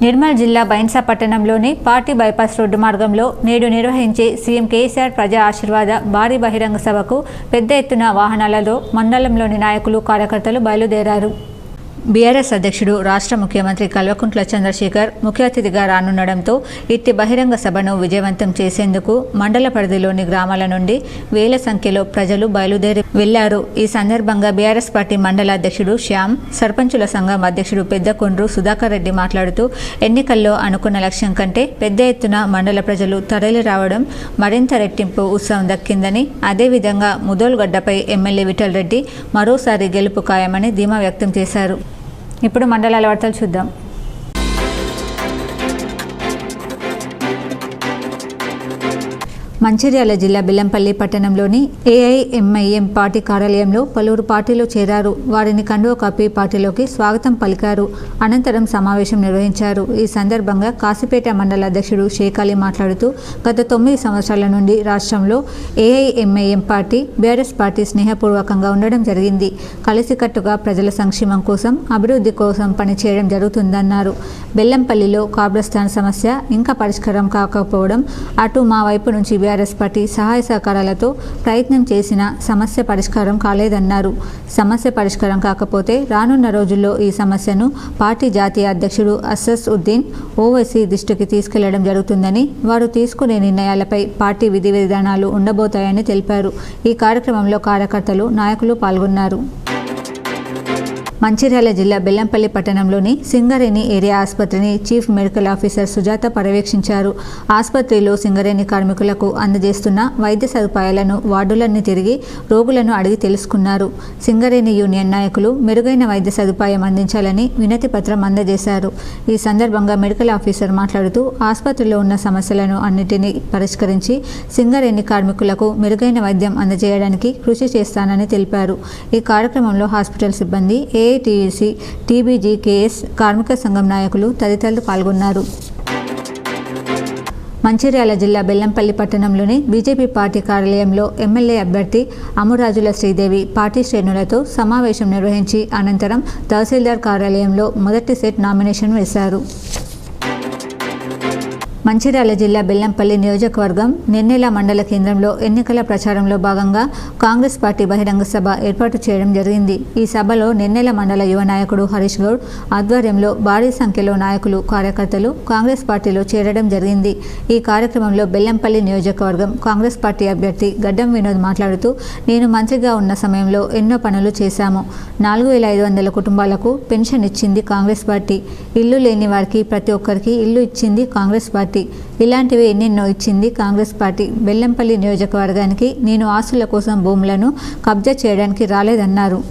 నిర్మల్ జిల్లా బైన్సా పట్టణంలోని పార్టీ బైపాస్ రోడ్డు మార్గంలో నేడు నిర్వహించే సీఎం కేసీఆర్ ప్రజా ఆశీర్వాద భారీ బహిరంగ సభకు పెద్ద ఎత్తున వాహనాలతో మండలంలోని నాయకులు, కార్యకర్తలు బయలుదేరారు. బీఆర్ఎస్ అధ్యక్షుడు, రాష్ట్ర ముఖ్యమంత్రి కల్వకుంట్ల చంద్రశేఖర్ ముఖ్య అతిథిగా రానుండడంతో ఇట్టి బహిరంగ సభను విజయవంతం చేసేందుకు మండల పరిధిలోని గ్రామాల నుండి వేల సంఖ్యలో ప్రజలు బయలుదేరి వెళ్లారు. ఈ సందర్భంగా బీఆర్ఎస్ పార్టీ మండల అధ్యక్షుడు శ్యామ్, సర్పంచుల సంఘం అధ్యక్షుడు పెద్దకొండ్రు సుధాకర్ రెడ్డి మాట్లాడుతూ ఎన్నికల్లో అనుకున్న లక్ష్యం కంటే పెద్ద ఎత్తున మండల ప్రజలు తరలి రావడం మరింత రెట్టింపు ఉత్సవం దక్కిందని, అదేవిధంగా ముదోల్గడ్డపై ఎమ్మెల్యే విఠల్ రెడ్డి మరోసారి గెలుపు ఖాయమని ధీమా వ్యక్తం చేశారు. ఇప్పుడు మండలాల వార్తలు చూద్దాం. మంచిర్యాల జిల్లా బెల్లంపల్లి పట్టణంలోని ఏఐఎంఐఎం పార్టీ కార్యాలయంలో పలువురు పార్టీలో చేరారు. వారిని కండువా కప్పి పార్టీలోకి స్వాగతం పలికారు. అనంతరం సమావేశం నిర్వహించారు. ఈ సందర్భంగా కాశీపేట మండల అధ్యక్షుడు షేక్ అలీ మాట్లాడుతూ గత 9 సంవత్సరాల నుండి రాష్ట్రంలో ఏఐఎంఐఎం పార్టీ బీఆర్ఎస్ పార్టీ స్నేహపూర్వకంగా ఉండడం జరిగింది. కలిసికట్టుగా ప్రజల సంక్షేమం కోసం అభివృద్ధి కోసం పనిచేయడం జరుగుతుందన్నారు. బెల్లంపల్లిలో కబ్రస్థాన్ సమస్య ఇంకా పరిష్కారం కాకపోవడం, అటు మా వైపు నుంచి బీఆర్ఎస్ పార్టీ సహాయ సహకారాలతో ప్రయత్నం చేసిన సమస్య పరిష్కారం కాలేదన్నారు. సమస్య పరిష్కారం కాకపోతే రానున్న రోజుల్లో ఈ సమస్యను పార్టీ జాతీయ అధ్యక్షుడు అసస్ ఉద్దీన్ ఓవైసీ దృష్టికి తీసుకెళ్లడం జరుగుతుందని, వారు తీసుకునే నిర్ణయాలపై పార్టీ విధి విధానాలు ఉండబోతాయని తెలిపారు. ఈ కార్యక్రమంలో కార్యకర్తలు, నాయకులు పాల్గొన్నారు. మంచిర్యాల జిల్లా బెల్లంపల్లి పట్టణంలోని సింగరేణి ఏరియా ఆసుపత్రిని చీఫ్ మెడికల్ ఆఫీసర్ సుజాత పర్యవేక్షించారు. ఆసుపత్రిలో సింగరేణి కార్మికులకు అందజేస్తున్న వైద్య సదుపాయాలను వార్డులన్నీ తిరిగి రోగులను అడిగి తెలుసుకున్నారు. సింగరేణి యూనియన్ నాయకులు మెరుగైన వైద్య సదుపాయం అందించాలని వినతి పత్రం అందజేశారు. ఈ సందర్భంగా మెడికల్ ఆఫీసర్ మాట్లాడుతూ ఆసుపత్రిలో ఉన్న సమస్యలను అన్నిటినీ పరిష్కరించి సింగరేణి కార్మికులకు మెరుగైన వైద్యం అందజేయడానికి కృషి చేస్తానని తెలిపారు. ఈ కార్యక్రమంలో హాస్పిటల్ సిబ్బంది, ఏఐటీయూసీ, టీబీజీకేఎస్, కార్మిక సంఘం నాయకులు తదితరులు పాల్గొన్నారు. మంచిర్యాల జిల్లా బెల్లంపల్లి పట్టణంలోని బీజేపీ పార్టీ కార్యాలయంలో ఎమ్మెల్యే అభ్యర్థి అమురాజుల శ్రీదేవి పార్టీ శ్రేణులతో సమావేశం నిర్వహించి అనంతరం తహసీల్దార్ కార్యాలయంలో మొదటి సెట్ నామినేషన్ వేశారు. మంచిర్యాల జిల్లా బెల్లంపల్లి నియోజకవర్గం నెన్నెల మండల కేంద్రంలో ఎన్నికల ప్రచారంలో భాగంగా కాంగ్రెస్ పార్టీ బహిరంగ సభ ఏర్పాటు చేయడం జరిగింది. ఈ సభలో నెన్నెల మండల యువ నాయకుడు హరీష్ గౌడ్ ఆధ్వర్యంలో భారీ సంఖ్యలో నాయకులు, కార్యకర్తలు కాంగ్రెస్ పార్టీలో చేరడం జరిగింది. ఈ కార్యక్రమంలో బెల్లంపల్లి నియోజకవర్గం కాంగ్రెస్ పార్టీ అభ్యర్థి గడ్డం వినోద్ మాట్లాడుతూ, నేను మంత్రిగా ఉన్న సమయంలో ఎన్నో పనులు చేశాము. 4500 కుటుంబాలకు పెన్షన్ ఇచ్చింది కాంగ్రెస్ పార్టీ. ఇల్లు లేని వారికి ప్రతి ఒక్కరికి ఇల్లు ఇచ్చింది కాంగ్రెస్ పార్టీ. ఇలాంటివి ఎన్నెన్నో ఇచ్చింది కాంగ్రెస్ పార్టీ. బెల్లంపల్లి నియోజకవర్గానికి నేను ఆస్తుల కోసం భూములను కబ్జా చేయడానికి రాలేదన్నారు.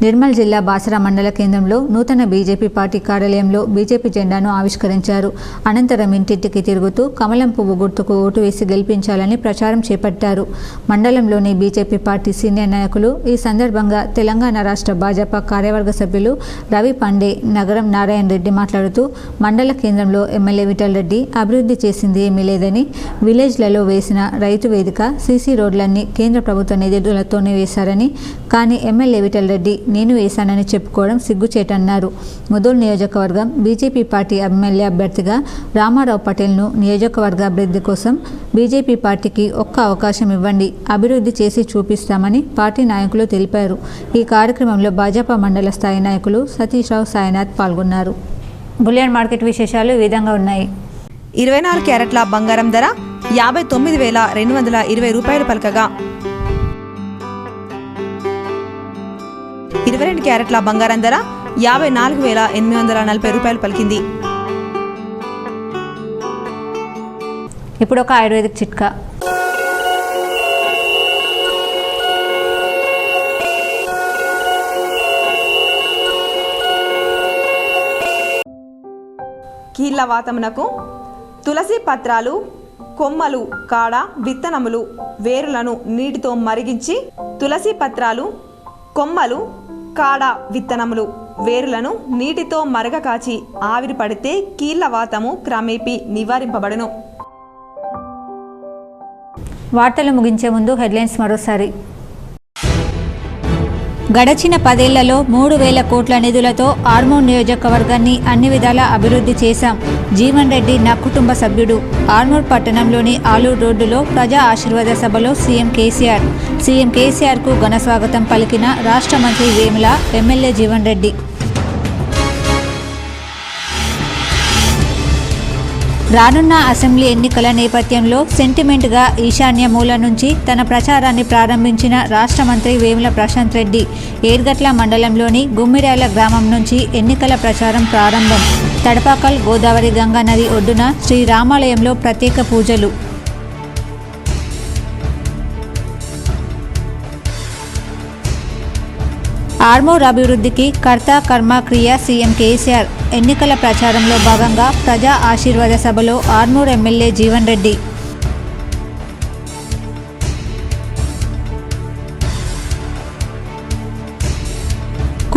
నిర్మల్ జిల్లా బాసరా మండల కేంద్రంలో నూతన బీజేపీ పార్టీ కార్యాలయంలో బీజేపీ జెండాను ఆవిష్కరించారు. అనంతరం ఇంటింటికి తిరుగుతూ కమలం పువ్వు గుర్తుకు ఓటు వేసి గెలిపించాలని ప్రచారం చేపట్టారు. మండలంలోని బీజేపీ పార్టీ సీనియర్ నాయకులు ఈ సందర్భంగా తెలంగాణ రాష్ట్ర భాజపా కార్యవర్గ సభ్యులు రవి పాండే, నగరం నారాయణ రెడ్డి మాట్లాడుతూ, మండల కేంద్రంలో ఎమ్మెల్యే విఠల్ రెడ్డి అభివృద్ధి చేసింది ఏమీ లేదని, విలేజ్లలో వేసిన రైతు వేదిక, సీసీ రోడ్లన్నీ కేంద్ర ప్రభుత్వ నిధులతోనే వేశారని, కానీ ఎమ్మెల్యే విఠల్ రెడ్డి నేను వేశానని చెప్పుకోవడం సిగ్గుచేటన్నారు. ముదోల్ నియోజకవర్గం బీజేపీ పార్టీ ఎమ్మెల్యే అభ్యర్థిగా రామారావు పటేల్ను నియోజకవర్గ అభివృద్ధి కోసం బీజేపీ పార్టీకి ఒక్క అవకాశం ఇవ్వండి, అభివృద్ధి చేసి చూపిస్తామని పార్టీ నాయకులు తెలిపారు. ఈ కార్యక్రమంలో భాజపా మండల స్థాయి నాయకులు సతీష్ రావు, సాయినాథ్ పాల్గొన్నారు. బులియన్ మార్కెట్ విశేషాలు ఈ విధంగా ఉన్నాయి. 24 క్యారెట్ల బంగారం ధర 59,220 రూపాయలు పలకగా 22 క్యారెట్ల బంగారం ధర 54,840 రూపాయలు పలికింది. ఇప్పుడు ఒక ఆయుర్వేదిక్ చిట్కా. కీళ్ళ వాతమునకు తులసి పత్రాలు, కొమ్మలు, కాడ, విత్తనములు, వేరులను నీటితో మరిగించి తులసి పత్రాలు, కొమ్మలు, కాడ, విత్తనములు, వేరులను నీటితో మరగకాచి ఆవిరి పడితే కీళ్ళ వాతము క్రమేపీ నివారింపబడును. వార్తలు ముగించే ముందు హెడ్లైన్స్ మరోసారి. గడచిన 10 ఏళ్లలో 3,000 కోట్ల నిధులతో ఆర్మూర్ నియోజకవర్గాన్ని అన్ని విధాలా అభివృద్ధి చేశాం. జీవన్ రెడ్డి నా కుటుంబ సభ్యుడు. ఆర్మూర్ పట్టణంలోని ఆలూరు రోడ్డులో ప్రజా ఆశీర్వాద సభలో సీఎం కేసీఆర్కు ఘన స్వాగతం పలికిన రాష్ట్ర మంత్రి వేముల, ఎమ్మెల్యే జీవన్ రెడ్డి. రానున్న అసెంబ్లీ ఎన్నికల నేపథ్యంలో సెంటిమెంట్గా ఈశాన్య మూల నుంచి తన ప్రచారాన్ని ప్రారంభించిన రాష్ట్ర మంత్రి వేముల ప్రశాంత్ రెడ్డి. ఏర్గట్ల మండలంలోని గుమ్మిర్యాల గ్రామం నుంచి ఎన్నికల ప్రచారం ప్రారంభం. తడపాకల్ గోదావరి గంగా నది ఒడ్డున శ్రీరామాలయంలో ప్రత్యేక పూజలు. ఆర్మూర్ అభివృద్ధికి కర్త కర్మ క్రియ సీఎం కేసీఆర్. ఎన్నికల ప్రచారంలో భాగంగా ప్రజా ఆశీర్వాద సభలో ఆర్మూర్ ఎమ్మెల్యే జీవన్ రెడ్డి.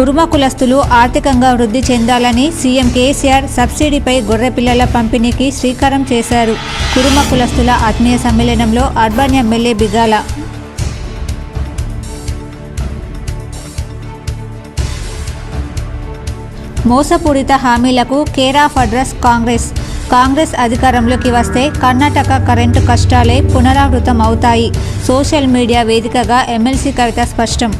కురుమ కులస్తులు ఆర్థికంగా వృద్ధి చెందాలని సీఎం కేసీఆర్ సబ్సిడీపై గొర్రెపిల్లల పంపిణీకి శ్రీకారం చేశారు. కురుమ కులస్తుల ఆత్మీయ సమ్మేళనంలో అర్బన్ ఎమ్మెల్యే బిగాల. మోసపూరిత హామీలకు కేర్ ఆఫ్ అడ్రస్ కాంగ్రెస్ అధికారంలోకి వస్తే కర్ణాటక కరెంటు కష్టాలే పునరావృతం అవుతాయి. సోషల్ మీడియా వేదికగా ఎమ్మెల్సీ కవిత స్పష్టం.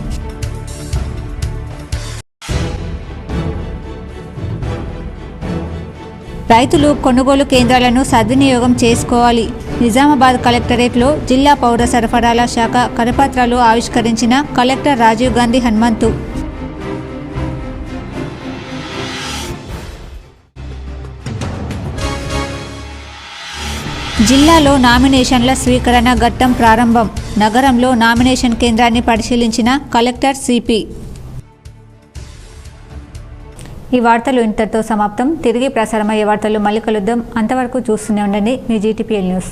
రైతులు కొనుగోలు కేంద్రాలను సద్వినియోగం చేసుకోవాలి. నిజామాబాద్ కలెక్టరేట్లో జిల్లా పౌర సరఫరాల శాఖ కరపత్రాలు ఆవిష్కరించిన కలెక్టర్ రాజీవ్ గాంధీ హనుమంతు. జిల్లాలో నామినేషన్ల స్వీకరణ ఘట్టం ప్రారంభం. నగరంలో నామినేషన్ కేంద్రాన్ని పరిశీలించిన కలెక్టర్ సిపి. ఈ వార్తలు ఇంతటితో సమాప్తం. తిరిగి ప్రసారమయ్యే వార్తలు మళ్ళీ కలుద్దాం. అంతవరకు చూస్తూనే ఉండండి మీ జీటీపీఎల్ న్యూస్.